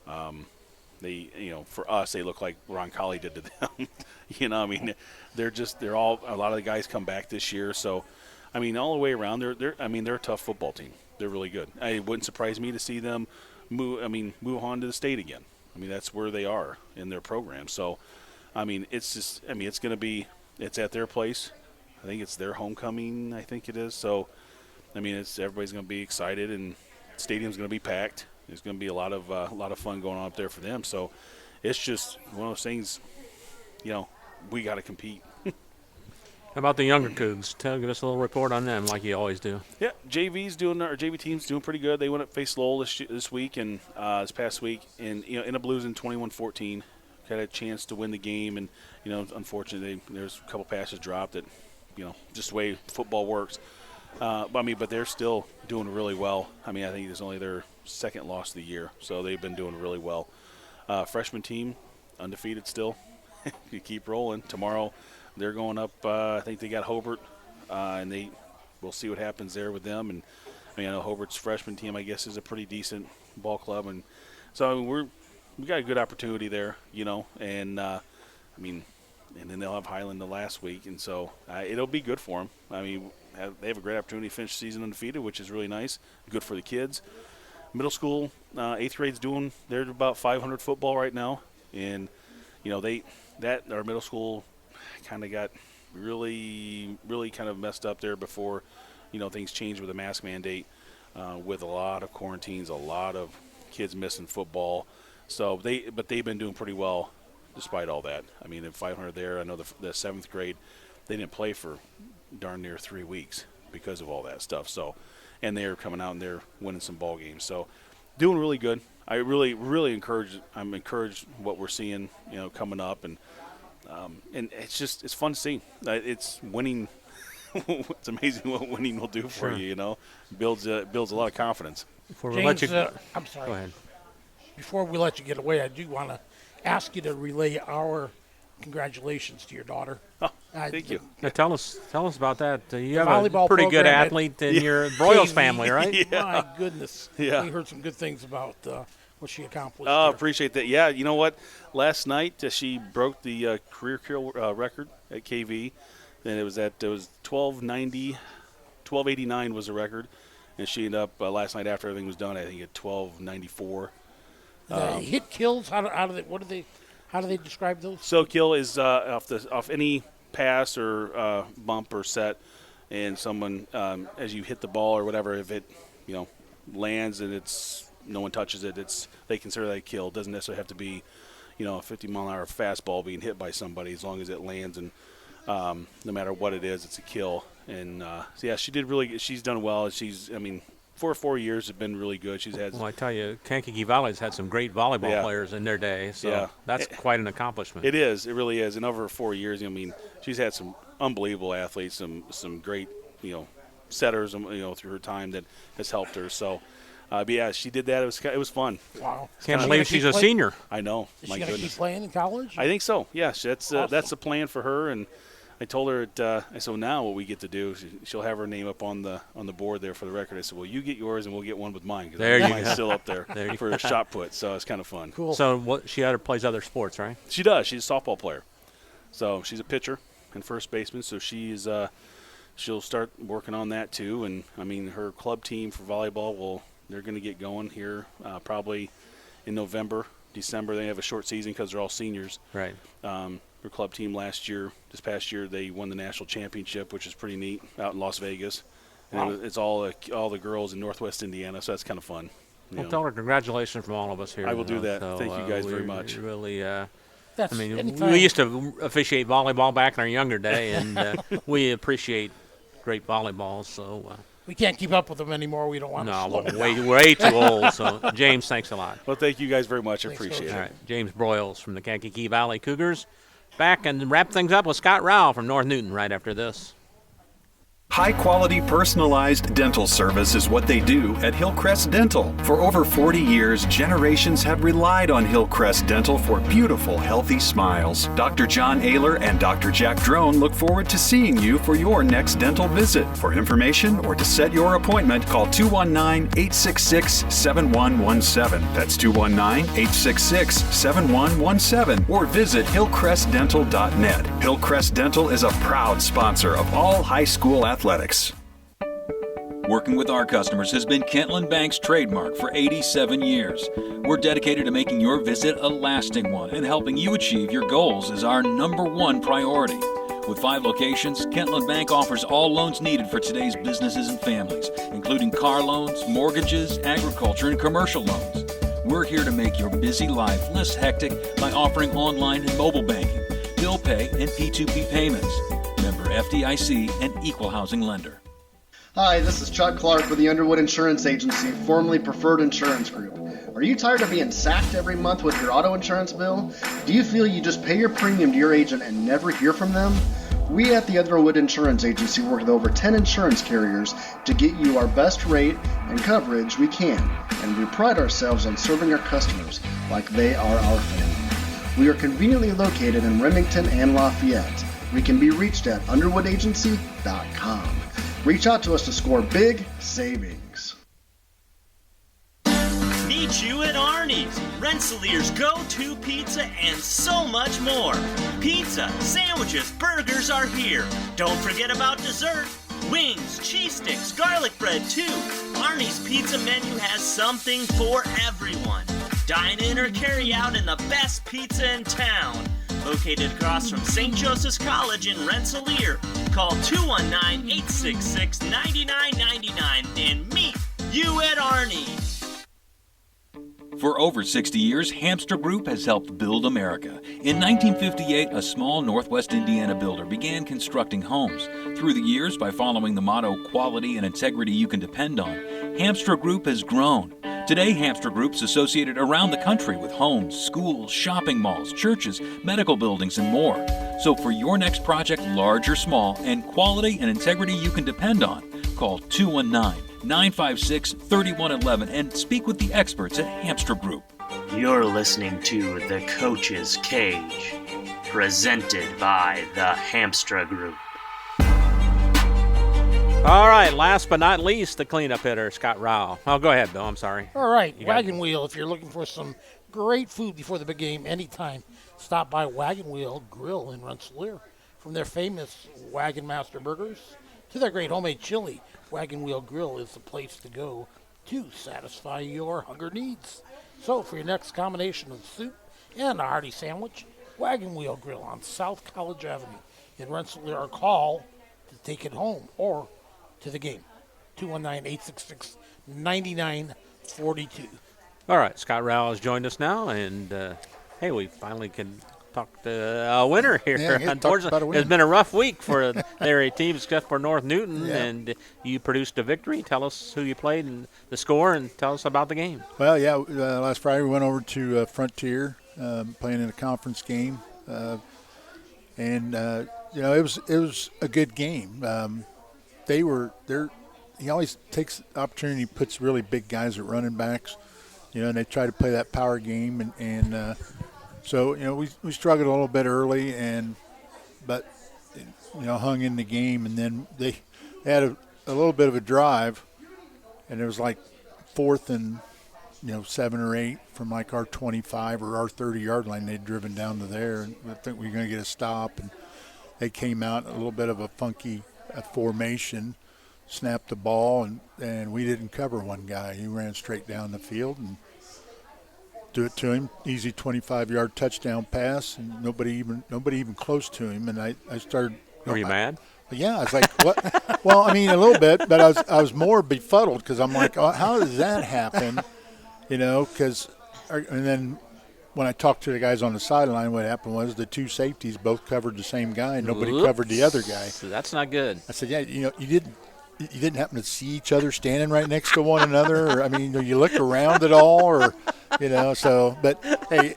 For us, they look like Roncalli did to them. I mean, they're all, a lot of the guys come back this year. So, I mean, all the way around, they're a tough football team. They're really good. It wouldn't surprise me to see them move on to the state again. I mean, that's where they are in their program. So, I mean, it's going to be, it's at their place. I think it's their homecoming, I think it is. So, I mean, everybody's going to be excited, and the stadium's going to be packed. There's going to be a lot of fun going on up there for them. So it's just one of those things, we got to compete. How about the younger Cougs? Give us a little report on them, like you always do. Yeah, JV team's doing pretty good. They went up face Lowell this week and this past week, and in a Blues in 21-14. Had a chance to win the game, and unfortunately, there's a couple passes dropped that, just the way football works. But they're still doing really well. I mean, I think it's only their second loss of the year, so they've been doing really well. Freshman team, undefeated still. You keep rolling. Tomorrow, they're going up. I think they got Hobart, and we'll see what happens there with them. And I know Hobart's freshman team, I guess, is a pretty decent ball club, and so we got a good opportunity there, and and then they'll have Highland the last week, and so it'll be good for them. I mean, they have a great opportunity to finish the season undefeated, which is really nice. Good for the kids. Middle school, 8th grade's they're about 500 football right now, and our middle school kind of got really, really kind of messed up there before, things changed with the mask mandate, with a lot of quarantines, a lot of kids missing football. So they've been doing pretty well despite all that. I mean, at 500 there, I know the 7th grade, they didn't play for darn near 3 weeks because of all that stuff. So, and they're coming out and they're winning some ball games. So, doing really good. I really, really I'm encouraged what we're seeing, coming up, and it's fun to see. It's winning. It's amazing what winning will do for you. Builds a lot of confidence. James, I'm sorry. Go ahead. Before we let you get away, I do want to ask you to relay our congratulations to your daughter. Oh, thank you. Now tell us about that. You have volleyball a pretty good program athlete in your Broyles family, right? Yeah. My goodness. Yeah. We heard some good things about what she accomplished. Oh, appreciate that. Yeah, you know what? Last night she broke the career kill record at KV, and it was 1290, 1289 was the record, and she ended up last night after everything was done, I think at 1294. Hit kills. How do they describe those? So kill is off any pass or bump or set, and someone as you hit the ball or whatever, if it lands and no one touches it, they consider that a kill. It doesn't necessarily have to be a 50-mile-an-hour fastball being hit by somebody, as long as it lands, and no matter what it is, it's a kill. And so yeah, she's done well. For 4 years have been really good. Well, I tell you, Kankakee Valley's had some great volleyball players in their day, so that's quite an accomplishment. It is. It really is. And over 4 years, she's had some unbelievable athletes, some great, setters, through her time that has helped her. So, but yeah, she did that. It was fun. Wow. Can't believe she's a senior. I know. Is she going to keep playing in college? I think so. Yeah, that's awesome. That's the plan for her. And I told her, so now what we get to do, she'll have her name up on the board there for the record. I said, well, you get yours and we'll get one with mine, because mine's still up there for a shot put. So it's kind of fun. Cool. So she plays other sports, right? She does. She's a softball player. So she's a pitcher and first baseman. So she'll start working on that too. And her club team for volleyball, they're going to get going here probably in November, December. They have a short season because they're all seniors. Right. Her club team this past year, they won the national championship, which is pretty neat, out in Las Vegas. Wow. And it's all the girls in Northwest Indiana, so that's kind of fun. Well, tell her congratulations from all of us here. I will do that. So, thank you guys very much. Really, anytime. we used to officiate volleyball back in our younger day, and we appreciate great volleyball. So we can't keep up with them anymore. We don't want to slow them down. We're way too old. So James, thanks a lot. Well, thank you guys very much. I Thanks, appreciate Coach. it. All right, James Broyles from the Kankakee Valley Cougars. back and wrap things up with Scott Rao from North Newton right after this. High-quality, personalized dental service is what they do at Hillcrest Dental. For over 40 years, generations have relied on Hillcrest Dental for beautiful, healthy smiles. Dr. John Ayler and Dr. Jack Drone look forward to seeing you for your next dental visit. For information or to set your appointment, call 219-866-7117. That's 219-866-7117. Or visit hillcrestdental.net. Hillcrest Dental is a proud sponsor of all high school athletics. Working with our customers has been Kentland Bank's trademark for 87 years. We're dedicated to making your visit a lasting one, and helping you achieve your goals is our #1 priority. With 5 locations, Kentland Bank offers all loans needed for today's businesses and families, including car loans, mortgages, agriculture, and commercial loans. We're here to make your busy life less hectic by offering online and mobile banking, bill pay, and P2P payments. Member FDIC and Equal Housing Lender. Hi, this is Chuck Clark with the Underwood Insurance Agency, formerly Preferred Insurance Group. Are you tired of being sacked every month with your auto insurance bill? Do you feel you just pay your premium to your agent and never hear from them? We at the Underwood Insurance Agency work with over 10 insurance carriers to get you our best rate and coverage we can, and we pride ourselves on serving our customers like they are our family. We are conveniently located in Remington and Lafayette. We can be reached at underwoodagency.com. Reach out to us to score big savings. Meet you at Arnie's, Rensselaer's go-to pizza, and so much more. Pizza, sandwiches, burgers are here. Don't forget about dessert. Wings, cheese sticks, garlic bread too. Arnie's pizza menu has something for everyone. Dine in or carry out in the best pizza in town. Located across from St. Joseph's College in Rensselaer. Call 219-866-9999 and meet you at Arnie's. For over 60 years, Hamster Group has helped build America. In 1958, a small Northwest Indiana builder began constructing homes. Through the years, by following the motto, quality and integrity you can depend on, Hamster Group has grown. Today, Hamster Group's associated around the country with homes, schools, shopping malls, churches, medical buildings, and more. So for your next project, large or small, and quality and integrity you can depend on, call 219-956-3111 and speak with the experts at Hamster Group. You're listening to The Coach's Cage, presented by the Hamstra Group. All right, last but not least, the cleanup hitter, Scott Rao. Oh, go ahead, Bill. I'm sorry. All right, Wagon Wheel. If you're looking for some great food before the big game, anytime, stop by Wagon Wheel Grill in Rensselaer. From their famous Wagon Master Burgers to their great homemade chili, Wagon Wheel Grill is the place to go to satisfy your hunger needs. So for your next combination of soup and a hearty sandwich, Wagon Wheel Grill on South College Avenue in Rensselaer, or call to take it home or to the game, 219-866-9942. All right, Scott Rao has joined us now, and hey, we finally can talk to a winner here. Yeah, unfortunately, it's been a rough week for their team, except for North Newton, and you produced a victory. Tell us who you played and the score, and tell us about the game. Well, last Friday we went over to Frontier, playing in a conference game, and it was a good game. He always takes the opportunity, puts really big guys at running backs, and they try to play that power game, and so we struggled a little bit early, but hung in the game, and then they had a little bit of a drive, and it was like 4th and 7 or 8 from like our 25 or our 30-yard line. They'd driven down to there, and I think we were going to get a stop, and they came out in a little bit of a funky formation, snapped the ball, and we didn't cover one guy. He ran straight down the field and do it to him. Easy 25-yard touchdown pass, and nobody even close to him. And I started. Were you mad? Yeah, I was like, what? Well, I mean, a little bit, but I was more befuddled because I'm like, oh, how does that happen? Because and then when I talked to the guys on the sideline, what happened was the two safeties both covered the same guy, and nobody covered the other guy. So that's not good. I said, yeah, you you didn't happen to see each other standing right next to one another? Or, I mean, you look around at all, or so. But hey,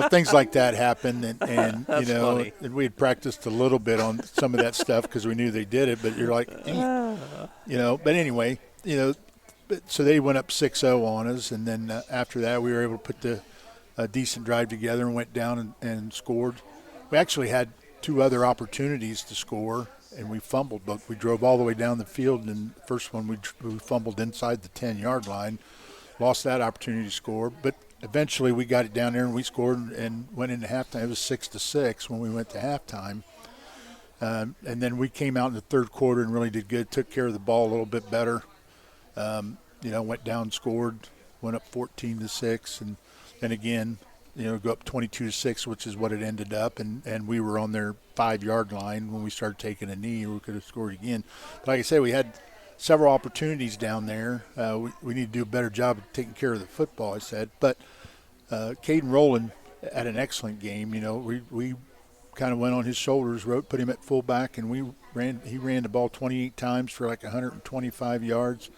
things like that happen, and funny. and we had practiced a little bit on some of that stuff because we knew they did it. But you're like, But anyway, so they went up 6-0 on us, and then after that, we were able to put a decent drive together and went down and scored. We actually had 2 other opportunities to score, and we fumbled, but we drove all the way down the field, and the first one we fumbled inside the 10-yard line, lost that opportunity to score, but eventually we got it down there and we scored and went into halftime. It was 6-6 when we went to halftime. And then we came out in the third quarter and really did good, took care of the ball a little bit better. Went down, scored, went up 14-6, and then again, go up 22-6, which is what it ended up, and we were on their 5-yard line when we started taking a knee, or we could have scored again. But like I said, we had several opportunities down there. We need to do a better job of taking care of the football, I said. But Caden Rowland had an excellent game. We kind of went on his shoulders, put him at fullback, and he ran the ball 28 times for like 125 yards.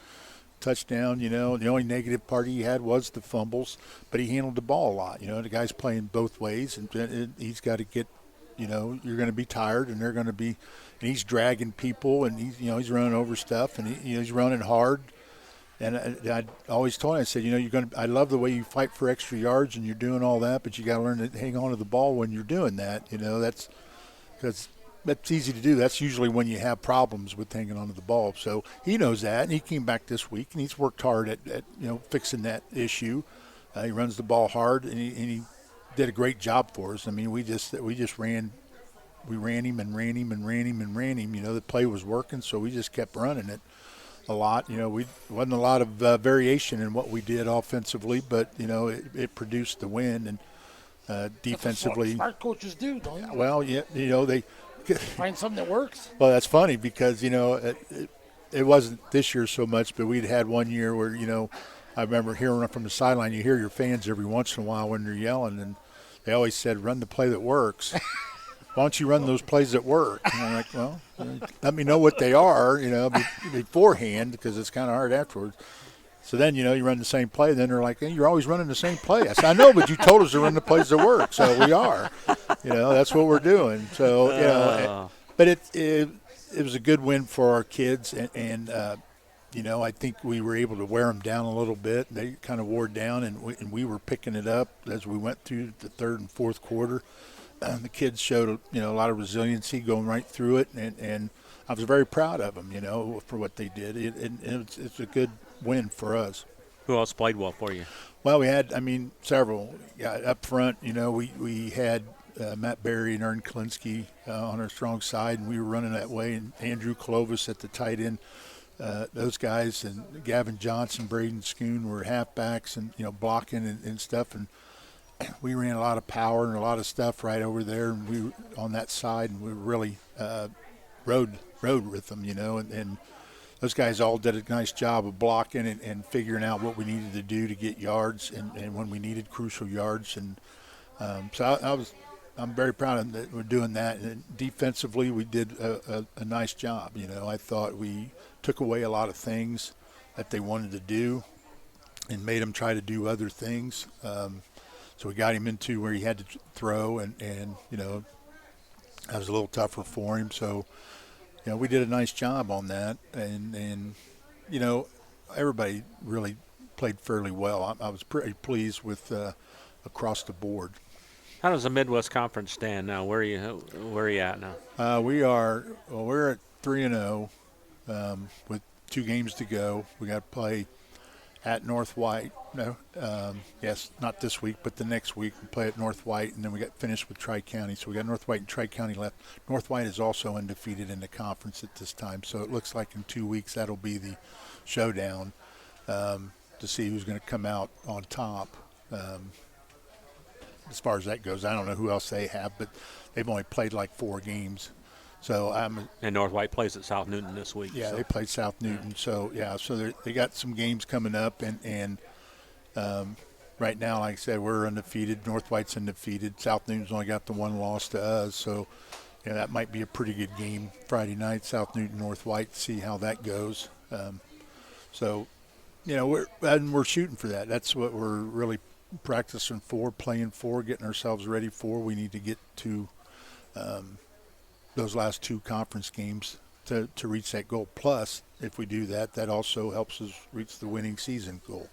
Touchdown, the only negative part he had was the fumbles, but he handled the ball a lot. The guy's playing both ways, and he's got to get, you're going to be tired, and they're going to be, and he's dragging people, and he's running over stuff, and he's running hard. And I always told him, I said, I love the way you fight for extra yards, and you're doing all that, but you got to learn to hang on to the ball when you're doing that. That's because that's easy to do. That's usually when you have problems with hanging onto the ball. So he knows that, and he came back this week, and he's worked hard at fixing that issue. He runs the ball hard, and he did a great job for us. I mean, we just ran him and ran him and ran him and ran him. The play was working, so we just kept running it a lot. We wasn't a lot of variation in what we did offensively, but it produced the win. And defensively, that's what smart coaches do, don't you? Well, yeah, they find something that works. Well, that's funny because it wasn't this year so much, but we'd had one year where I remember hearing from the sideline. You hear your fans every once in a while when they're yelling, and they always said, "Run the play that works." Why don't you run those plays that work? And I'm like, well, let me know what they are, beforehand, because it's kind of hard afterwards. So then, you run the same play, and then they're like, hey, you're always running the same play. I said, I know, but you told us to run the plays that work, so we are. That's what we're doing. So, but it was a good win for our kids, and I think we were able to wear them down a little bit. They kind of wore down, and we were picking it up as we went through the third and fourth quarter. The kids showed, a lot of resiliency going right through it, and I was very proud of them, for what they did. It's a good win for us. Who else played well for you? Well, we had, several. Yeah, up front, we had Matt Berry and Ern Klinsky on our strong side, and we were running that way, and Andrew Clovis at the tight end. Those guys, and Gavin Johnson, Braden Schoon were halfbacks and, blocking and stuff, and we ran a lot of power and a lot of stuff right over there, and we were on that side, and we really rode with them, and those guys all did a nice job of blocking and figuring out what we needed to do to get yards and when we needed crucial yards, and so I'm very proud of that we're doing that. And defensively, we did a nice job. I thought we took away a lot of things that they wanted to do and made them try to do other things. So we got him into where he had to throw, and that was a little tougher for him. So, we did a nice job on that, and everybody really played fairly well. I was pretty pleased with across the board. How does the Midwest Conference stand now? Where are you at now? We're at 3-0 with 2 games to go. We got to play at North White. Yes, not this week, but the next week we play at North White, and then we got finished with Tri-County. So we got North White and Tri-County left. North White is also undefeated in the conference at this time, so it looks like in 2 weeks that'll be the showdown to see who's going to come out on top. As far as that goes, I don't know who else they have, but they've only played like 4 games. So and North White plays at South Newton this week. Yeah, so. They played South Newton. So they got some games coming up, and right now, like I said, we're undefeated. North White's undefeated. South Newton's only got the 1 loss to us. So that might be a pretty good game Friday night, South Newton, North White, to see how that goes. So, we're shooting for that. That's what we're really practicing for, playing for, getting ourselves ready for. We need to get to those last 2 conference games to reach that goal. Plus, if we do that, that also helps us reach the winning season goal.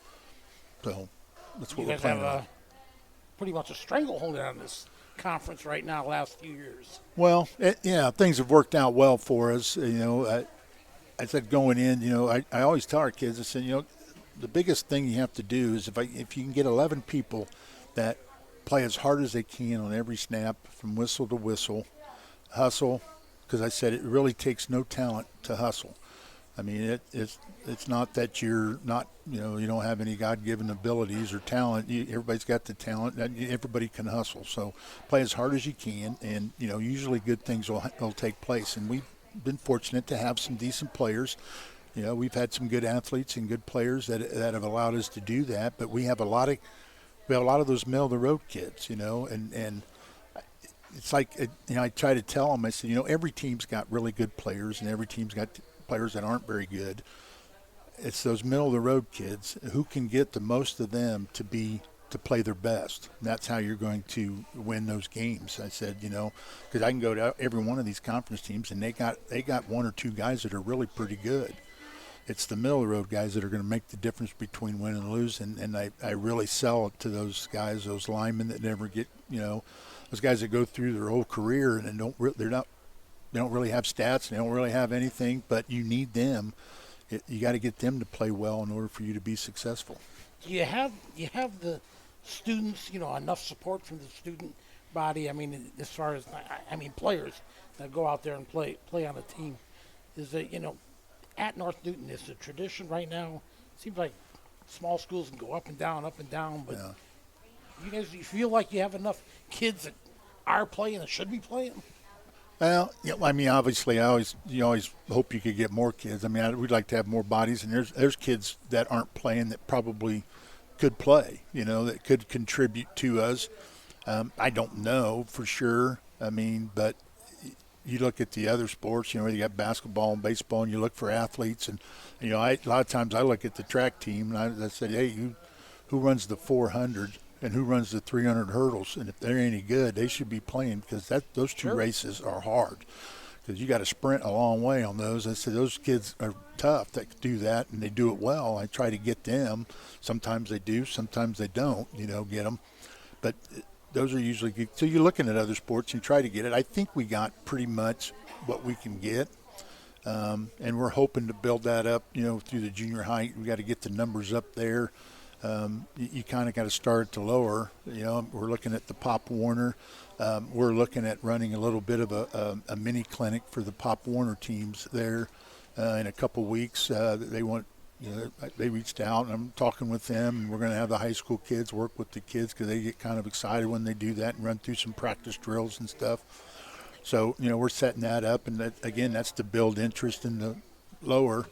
So that's what we're planning on. Pretty much a stranglehold on this conference right now last few years. Well, things have worked out well for us. I said going in, I always tell our kids, I said, the biggest thing you have to do is if you can get 11 people that play as hard as they can on every snap from whistle to whistle, hustle, because I said it really takes no talent to hustle. I mean, it's not that you're not, you don't have any God-given abilities or talent. Everybody's got the talent. Everybody can hustle. So play as hard as you can, and, usually good things will take place. And we've been fortunate to have some decent players. We've had some good athletes and good players that have allowed us to do that. But we have a lot of those middle-of-the-road kids, and it's like, I try to tell them, I said, every team's got really good players, and every team's got players that aren't very good. It's those middle-of-the-road kids who can get the most of them to play their best. And that's how you're going to win those games. I said, because I can go to every one of these conference teams, and they got 1 or 2 guys that are really pretty good. It's the middle-of-the-road guys that are going to make the difference between win and lose, and I really sell it to those guys, those linemen that never get, those guys that go through their whole career and they don't really have stats, they don't really have anything, but you need them. You got to get them to play well in order for you to be successful. Do you have the students, enough support from the student body? I mean, as far as players that go out there and play on a team. Is that at North Newton, is the tradition right now? It seems like small schools can go up and down, but you feel like you have enough kids that are playing and should be playing? Well, obviously, you always hope you could get more kids. We'd like to have more bodies, and there's kids that aren't playing that probably could play, that could contribute to us. I don't know for sure. But you look at the other sports, you got basketball and baseball, and you look for athletes, and a lot of times I look at the track team, and I said, hey, who runs the 400? And who runs the 300 hurdles? And if they're any good, they should be playing, because those 2 races are hard, because you got to sprint a long way on those. I said those kids are tough that do that, and they do it well. I try to get them. Sometimes they do, sometimes they don't, get them. But those are usually good. So you're looking at other sports, and you try to get it. I think we got pretty much what we can get. And we're hoping to build that up, through the junior high. We got to get the numbers up there. You kind of got to start at the lower. We're looking at the Pop Warner. We're looking at running a little bit of a mini clinic for the Pop Warner teams there in a couple weeks. They want, they reached out, and I'm talking with them, and we're going to have the high school kids work with the kids, because they get kind of excited when they do that and run through some practice drills and stuff. So, we're setting that up, and that's to build interest in the lower.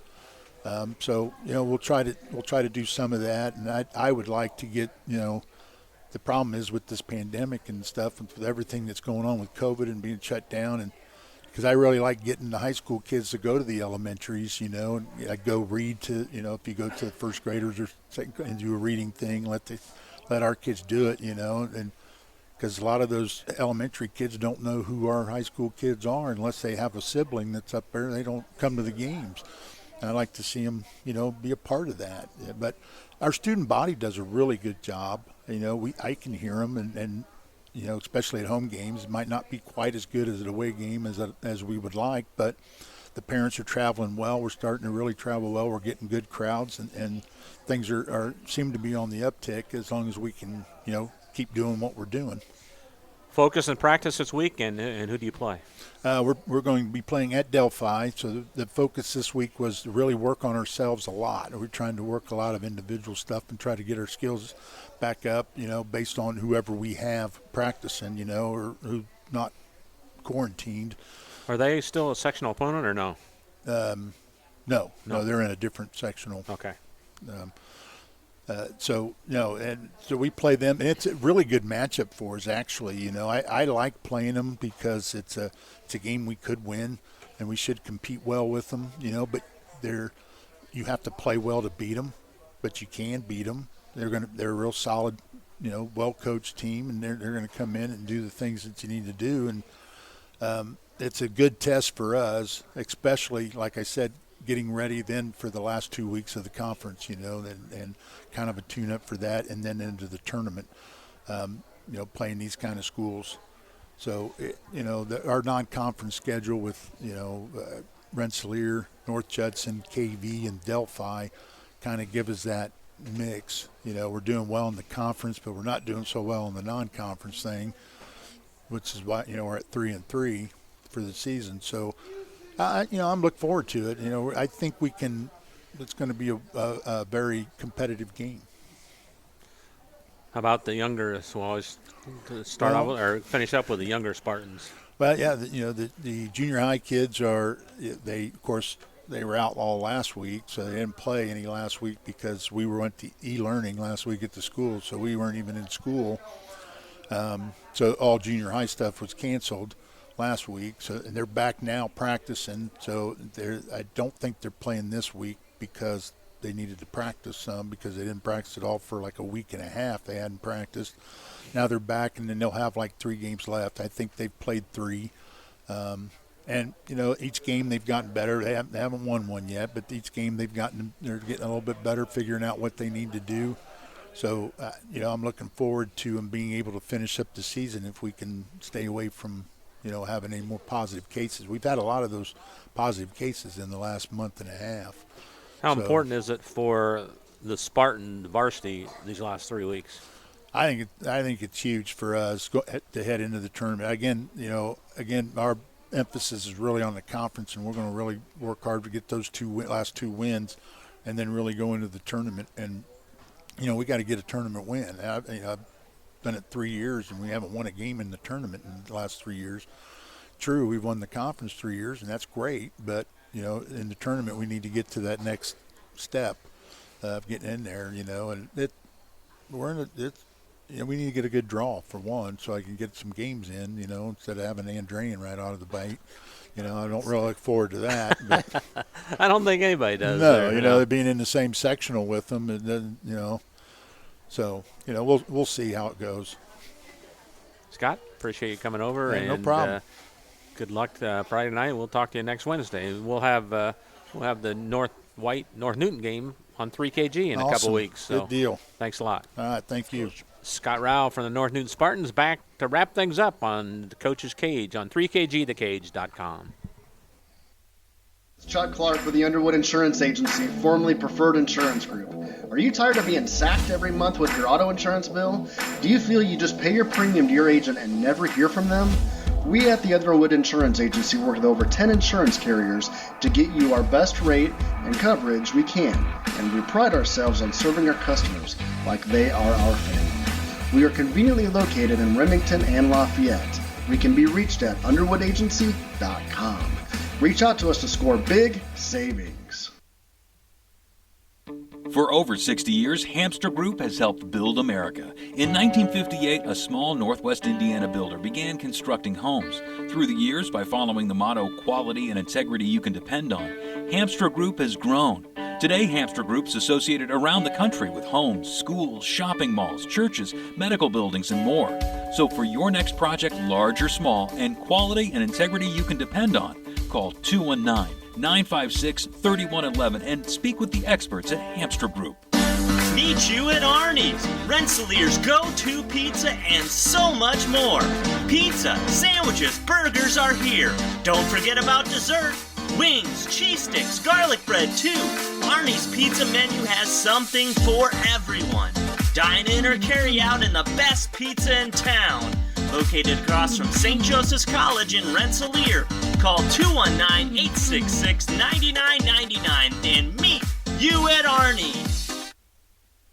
So we'll try to do some of that, and I would like to get, the problem is with this pandemic and stuff, and with everything that's going on with COVID and being shut down, and because I really like getting the high school kids to go to the elementaries, and I go read to, if you go to the first graders or second, and do a reading thing, let our kids do it, and because a lot of those elementary kids don't know who our high school kids are unless they have a sibling that's up there. They don't come to the games. I like to see them, be a part of that. But our student body does a really good job. I can hear them, and especially at home games, it might not be quite as good as an away game as we would like, but the parents are traveling well. We're starting to really travel well. We're getting good crowds, and things seem to be on the uptick as long as we can, keep doing what we're doing. Focus and practice this week, and who do you play? We're going to be playing at Delphi, so the focus this week was to really work on ourselves a lot. We're trying to work a lot of individual stuff and try to get our skills back up, based on whoever we have practicing, or who's not quarantined. Are they still a sectional opponent or no? No, they're in a different sectional. Okay. So we play them, and it's a really good matchup for us, actually. I like playing them because it's a game we could win, and we should compete well with them, but you have to play well to beat them, but you can beat them. They're a real solid, well-coached team, and they're going to come in and do the things that you need to do, and it's a good test for us, especially, like I said, getting ready then for the last 2 weeks of the conference, and kind of a tune-up for that, and then into the tournament, playing these kind of schools. So, our non-conference schedule with, Rensselaer, North Judson, KV, and Delphi kind of give us that mix. We're doing well in the conference, but we're not doing so well in the non-conference thing, which is why, we're at 3-3 for the season. So, I'm looking forward to it. I think it's going to be a very competitive game. How about the younger? So we'll always start off with, or finish up with the younger Spartans. Well, yeah, the junior high kids of course, they were out all last week, so they didn't play any last week because we went to e-learning last week at the school, so we weren't even in school. So all junior high stuff was canceled last week, and they're back now practicing. So I don't think they're playing this week because they needed to practice some because they didn't practice at all for like a week and a half. They hadn't practiced. Now they're back, and then they'll have like 3 games left. I think they've played 3. And, each game they've gotten better. They haven't won one yet, but each game they're getting a little bit better, figuring out what they need to do. So, I'm looking forward to them being able to finish up the season if we can stay away from, having any more positive cases. We've had a lot of those positive cases in the last month and a half. How important is it for the Spartan varsity these last 3 weeks? I think it's huge for us to head into the tournament. Again, our emphasis is really on the conference, and we're going to really work hard to get those last 2 wins, and then really go into the tournament. And we got to get a tournament win. I've done it 3 years, and we haven't won a game in the tournament in the last 3 years. True, we've won the conference 3 years, and that's great. But in the tournament, we need to get to that next step of getting in there. And we need to get a good draw for one, so I can get some games in. Instead of having Andrean right out of the bite. I don't really look forward to that. But I don't think anybody does. No, being in the same sectional with them, it doesn't, So, we'll see how it goes. Scott, appreciate you coming over. Yeah, and no problem. Good luck Friday night. We'll talk to you next Wednesday. We'll have the North Newton game on 3KG in a couple weeks. So good deal. Thanks a lot. All right, thank you. Scott Rao from the North Newton Spartans back to wrap things up on the Coach's Cage on 3KGthecage.com. It's Chuck Clark with the Underwood Insurance Agency, formerly Preferred Insurance Group. Are you tired of being sacked every month with your auto insurance bill? Do you feel you just pay your premium to your agent and never hear from them? We at the Underwood Insurance Agency work with over 10 insurance carriers to get you our best rate and coverage we can, and we pride ourselves on serving our customers like they are our family. We are conveniently located in Remington and Lafayette. We can be reached at underwoodagency.com. Reach out to us to score big savings. For over 60 years, Hamster Group has helped build America. In 1958, a small Northwest Indiana builder began constructing homes. Through the years, by following the motto, quality and integrity you can depend on, Hamster Group has grown. Today, Hamster Group's associated around the country with homes, schools, shopping malls, churches, medical buildings, and more. So for your next project, large or small, and quality and integrity you can depend on, call 219-956-3111 and speak with the experts at Hamster Group. Meet you at Arnie's, Rensselaer's go-to pizza, and so much more. Pizza, sandwiches, burgers are here. Don't forget about dessert. Wings, cheese sticks, garlic bread too. Arnie's pizza menu has something for everyone. Dine in or carry out in the best pizza in town. Located across from St. Joseph's College in Rensselaer. Call 219-866-9999 and meet you at Arnie's.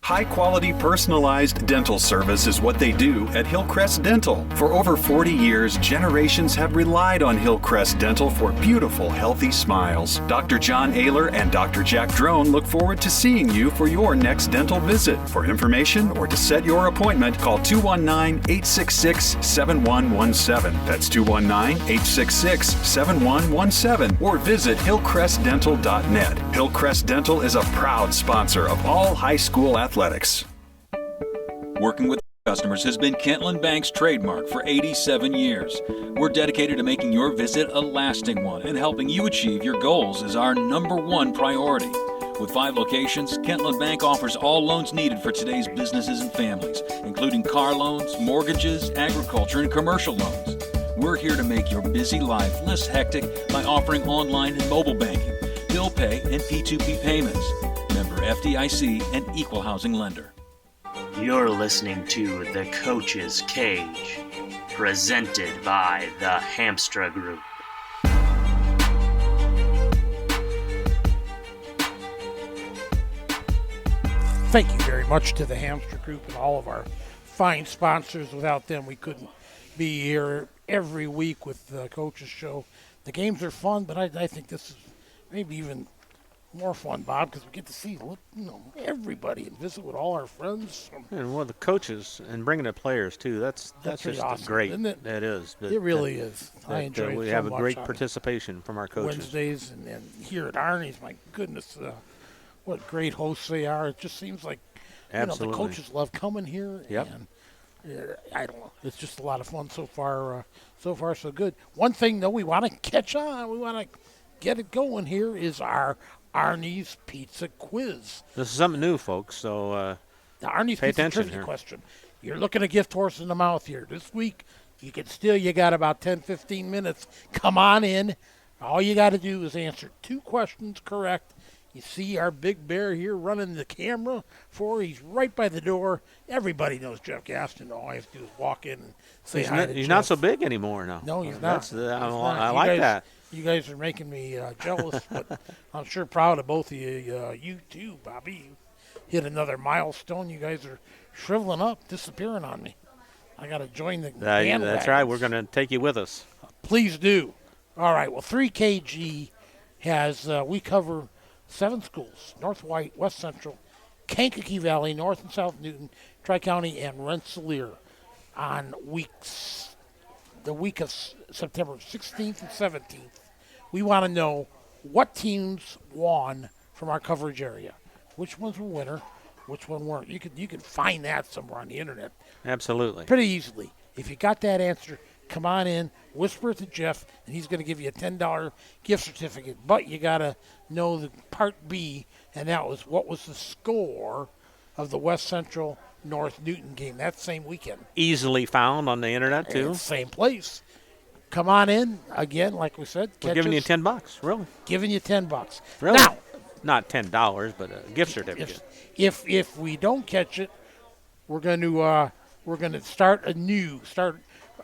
High-quality personalized dental service is what they do at Hillcrest Dental. For over 40 years, generations have relied on Hillcrest Dental for beautiful, healthy smiles. Dr. John Ayler and Dr. Jack Drone look forward to seeing you for your next dental visit. For information or to set your appointment, call 219-866-7117. That's 219-866-7117. Or visit hillcrestdental.net. Hillcrest Dental is a proud sponsor of all high school athletics. Working with customers has been Kentland Bank's trademark for 87 years. We're dedicated to making your visit a lasting one, and helping you achieve your goals is our number one priority. With 5 locations, Kentland Bank offers all loans needed for today's businesses and families, including car loans, mortgages, agriculture, and commercial loans. We're here to make your busy life less hectic by offering online and mobile banking, bill pay, and P2P payments. Member FDIC and equal housing lender. You're listening to The Coach's Cage, presented by the Hamstra Group. Thank you very much to the Hamstra Group and all of our fine sponsors. Without them, we couldn't be here every week with the Coach's Show. The games are fun, but I think this is maybe even more fun, Bob, because we get to see everybody and visit with all our friends. And the coaches and bringing the players too. That's just awesome, great. isn't it? That is. It really is. I enjoy it we so have a much great on participation from our coaches. Wednesdays and here at Arnie's, my goodness, what great hosts they are. It just seems like Absolutely. The coaches love coming here. Yep. And I don't know. It's just a lot of fun so far. So far, so good. One thing though, we want to catch on. We want to get it going. Here is our Arnie's Pizza Quiz. This is something new, folks, so the Arnie's pay Pizza attention Trivia here. question. You're looking a gift horse in the mouth here. This week, you got about 10, 15 minutes. Come on in. All you got to do is answer 2 questions correct. You see our big bear here running the camera he's right by the door. Everybody knows Jeff Gaston. All I have to do is walk in and say hi to He's Jeff. not so big anymore now. No, he's not. I like that. You guys are making me jealous, but I'm sure proud of both of you. You too, Bobby. You hit another milestone. You guys are shriveling up, disappearing on me. I got to join the bandwagon. That's right. We're going to take you with us. Please do. All right. Well, 3KG has, we cover 7 schools: North White, West Central, Kankakee Valley, North and South Newton, Tri-County, and Rensselaer on the week of September 16th and 17th. We want to know what teams won from our coverage area. Which ones were winner, which one weren't. You can find that somewhere on the internet. Absolutely. Pretty easily. If you got that answer, come on in, whisper it to Jeff, and he's going to give you a $10 gift certificate. But you got to know the part B, and that was what was the score of the West Central North Newton game that same weekend. Easily found on the internet, too. Same place. Come on in. Again, like we said. We're giving you $10, really. Giving you $10. Really? Now, not $10, but a gift certificate. If we don't catch it, we're going to start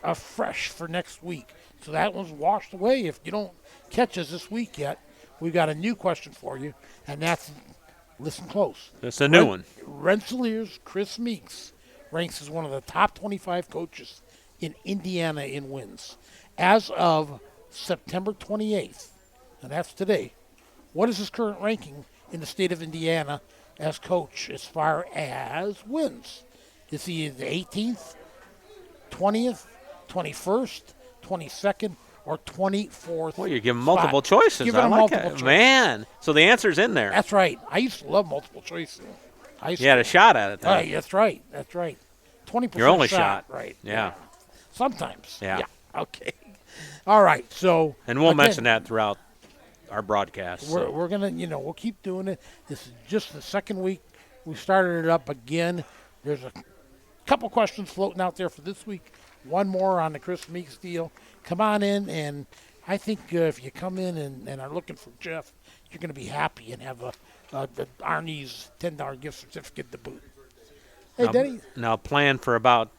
afresh for next week. So that one's washed away. If you don't catch us this week yet, we've got a new question for you, and that's, listen close. It's a new one. Rensselaer's Chris Meeks ranks as one of the top 25 coaches in Indiana in wins. As of September 28th, and that's today, what is his current ranking in the state of Indiana as coach as far as wins? Is he the 18th, 20th, 21st, 22nd, or 24th? Well, you're giving multiple choices. Giving him multiple choices. Man, so the answer's in there. That's right. I used to love multiple choice. You had a shot at it, then. That's right. 20% Your only shot. shot. Right. Yeah. Sometimes. Yeah. Okay. All right. So. And we'll again, mention that throughout our broadcast. We're going to, we'll keep doing it. This is just the second week. We started it up again. There's a couple questions floating out there for this week. One more on the Chris Meeks deal. Come on in, and I think if you come in and are looking for Jeff, you're going to be happy and have the Arnie's $10 gift certificate to boot. Hey, Denny. Now plan for about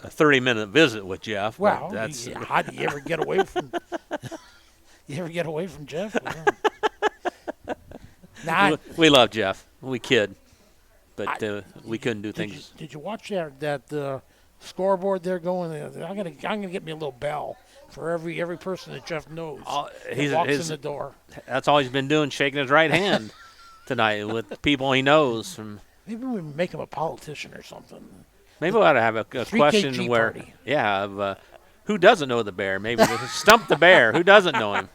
a 30-minute visit with Jeff. Well, that's how do you ever get away from? You ever get away from Jeff? We love Jeff. We kid. but we couldn't do things. Did you watch that scoreboard there going? I'm gonna get me a little bell for every person that Jeff knows that walks in the door. That's all he's been doing, shaking his right hand tonight with people he knows. Maybe we make him a politician or something. Maybe we ought to have a question KG where, party. who doesn't know the bear? Maybe stump the bear. Who doesn't know him?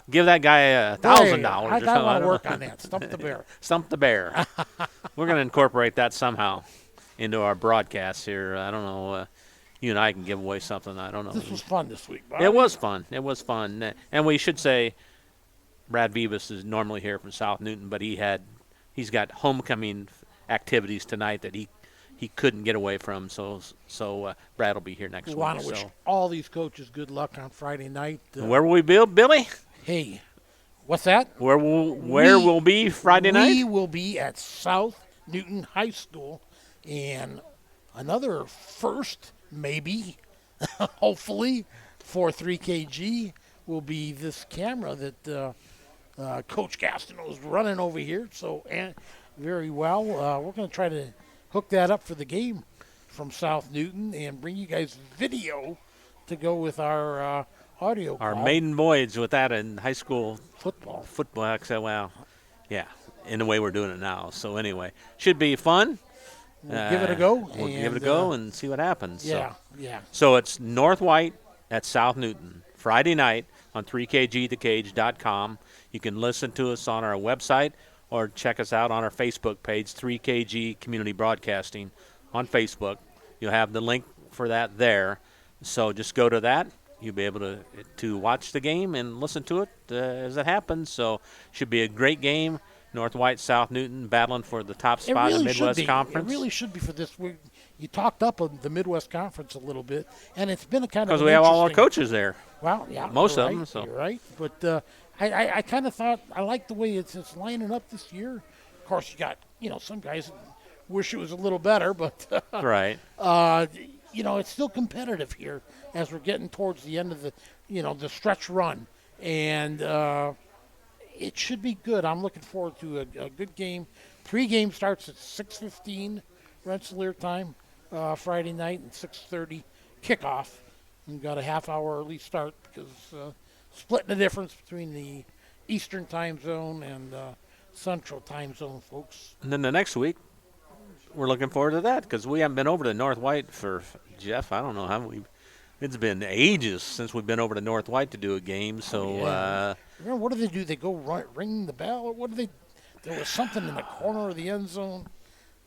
Give that guy $1,000 or something. I want to work on that. Stump the bear. Stump the bear. We're going to incorporate that somehow into our broadcast here. I don't know. You and I can give away something. I don't know. This was fun this week, Bobby. It was fun. It was fun. And we should say Brad Vivas is normally here from South Newton, but he's got homecoming activities tonight that he couldn't get away from. So Brad will be here next week. We want to wish all these coaches good luck on Friday night. Where will we be, Billy? Hey, what's that? Where we'll be Friday night? We will be at South Newton High School, and another first, maybe, hopefully, for 3KG will be this camera that Coach Gastineau is running over here. So, very well. We're going to try to hook that up for the game from South Newton and bring you guys video to go with our audio Our call. maiden voyage with that in high school football. Well, yeah, in the way we're doing it now. So anyway, should be fun. We'll give it a go. We'll give it a go and see what happens. Yeah. So it's North White at South Newton, Friday night on 3kgthecage.com. You can listen to us on our website or check us out on our Facebook page, 3KG Community Broadcasting on Facebook. You'll have the link for that there. So just go to that. You'll be able to watch the game and listen to it as it happens. So should be a great game. North White, South Newton battling for the top spot in the Midwest Conference. It really should be for this week. You talked up on the Midwest Conference a little bit, and it's been a kind of because we have all our coaches there. Well, yeah, most of right, them. So you're right, but I kind of thought I like the way it's lining up this year. Of course, you got some guys wish it was a little better, but right. It's still competitive here as we're getting towards the end of the stretch run, and it should be good. I'm looking forward to a good game. Pre-game starts at 6:15 Rensselaer time Friday night, and 6:30 kickoff. We've got a half-hour early start because splitting the difference between the Eastern time zone and Central time zone, folks. And then the next week, we're looking forward to that because we haven't been over to North White for, Jeff, I don't know how it's been ages since we've been over to North White to do a game. So, remember, what do they do? They go ring the bell, or what do they? There was something in the corner of the end zone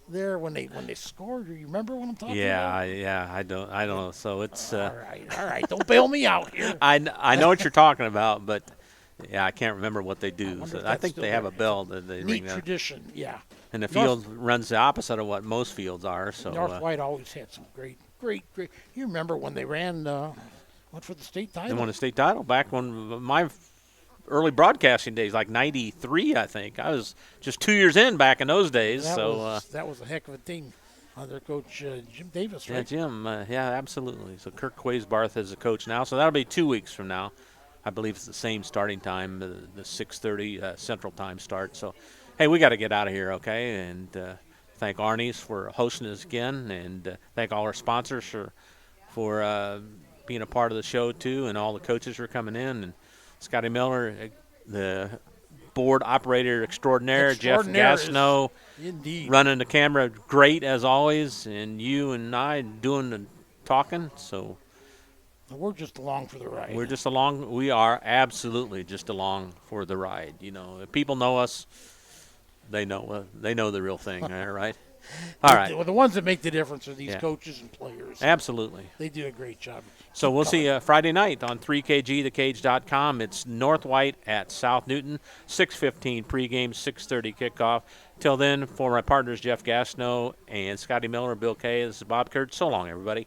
there when they scored. Do you remember what I'm talking about? Yeah, I don't know. So it's all right. Don't bail me out here. I know what you're talking about, but yeah, I can't remember what they do. I think they have a bell that they ring. Neat tradition, yeah. And the field runs the opposite of what most fields are. So North White always had some great. You remember when they went for the state title? They won the state title back when my early broadcasting days, like '93, I think. I was just 2 years in back in those days. That was a heck of a team under Coach Jim Davis, right? Yeah, Jim. Yeah, absolutely. So Kirk Quaysbarth is the coach now. So that'll be 2 weeks from now. I believe it's the same starting time, the 6:30 Central Time start. So, hey, we got to get out of here, okay? And thank Arnie's for hosting us again, and thank all our sponsors for being a part of the show too, and all the coaches for coming in, and Scotty Miller, the board operator extraordinaire, Jeff Gastineau, indeed, running the camera great as always, and you and I doing the talking. So we're just along for the ride. We are absolutely just along for the ride. If people know us, they know the real thing, right? All right. Well, the ones that make the difference are these coaches and players. Absolutely. They do a great job. So we'll see you Friday night on 3kgthecage.com. It's North White at South Newton, 6:15 pregame, 6:30 kickoff. Till then, for my partners Jeff Gastineau and Scotty Miller and Bill Kay, this is Bob Kurtz. So long, everybody.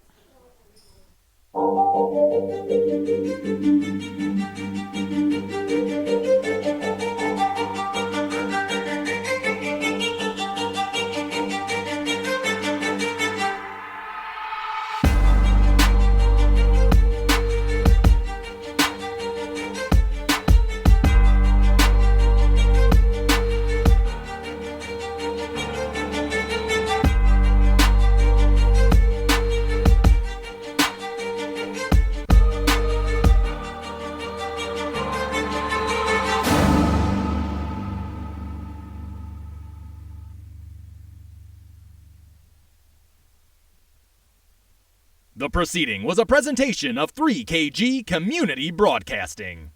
The proceeding was a presentation of 3KG Community Broadcasting.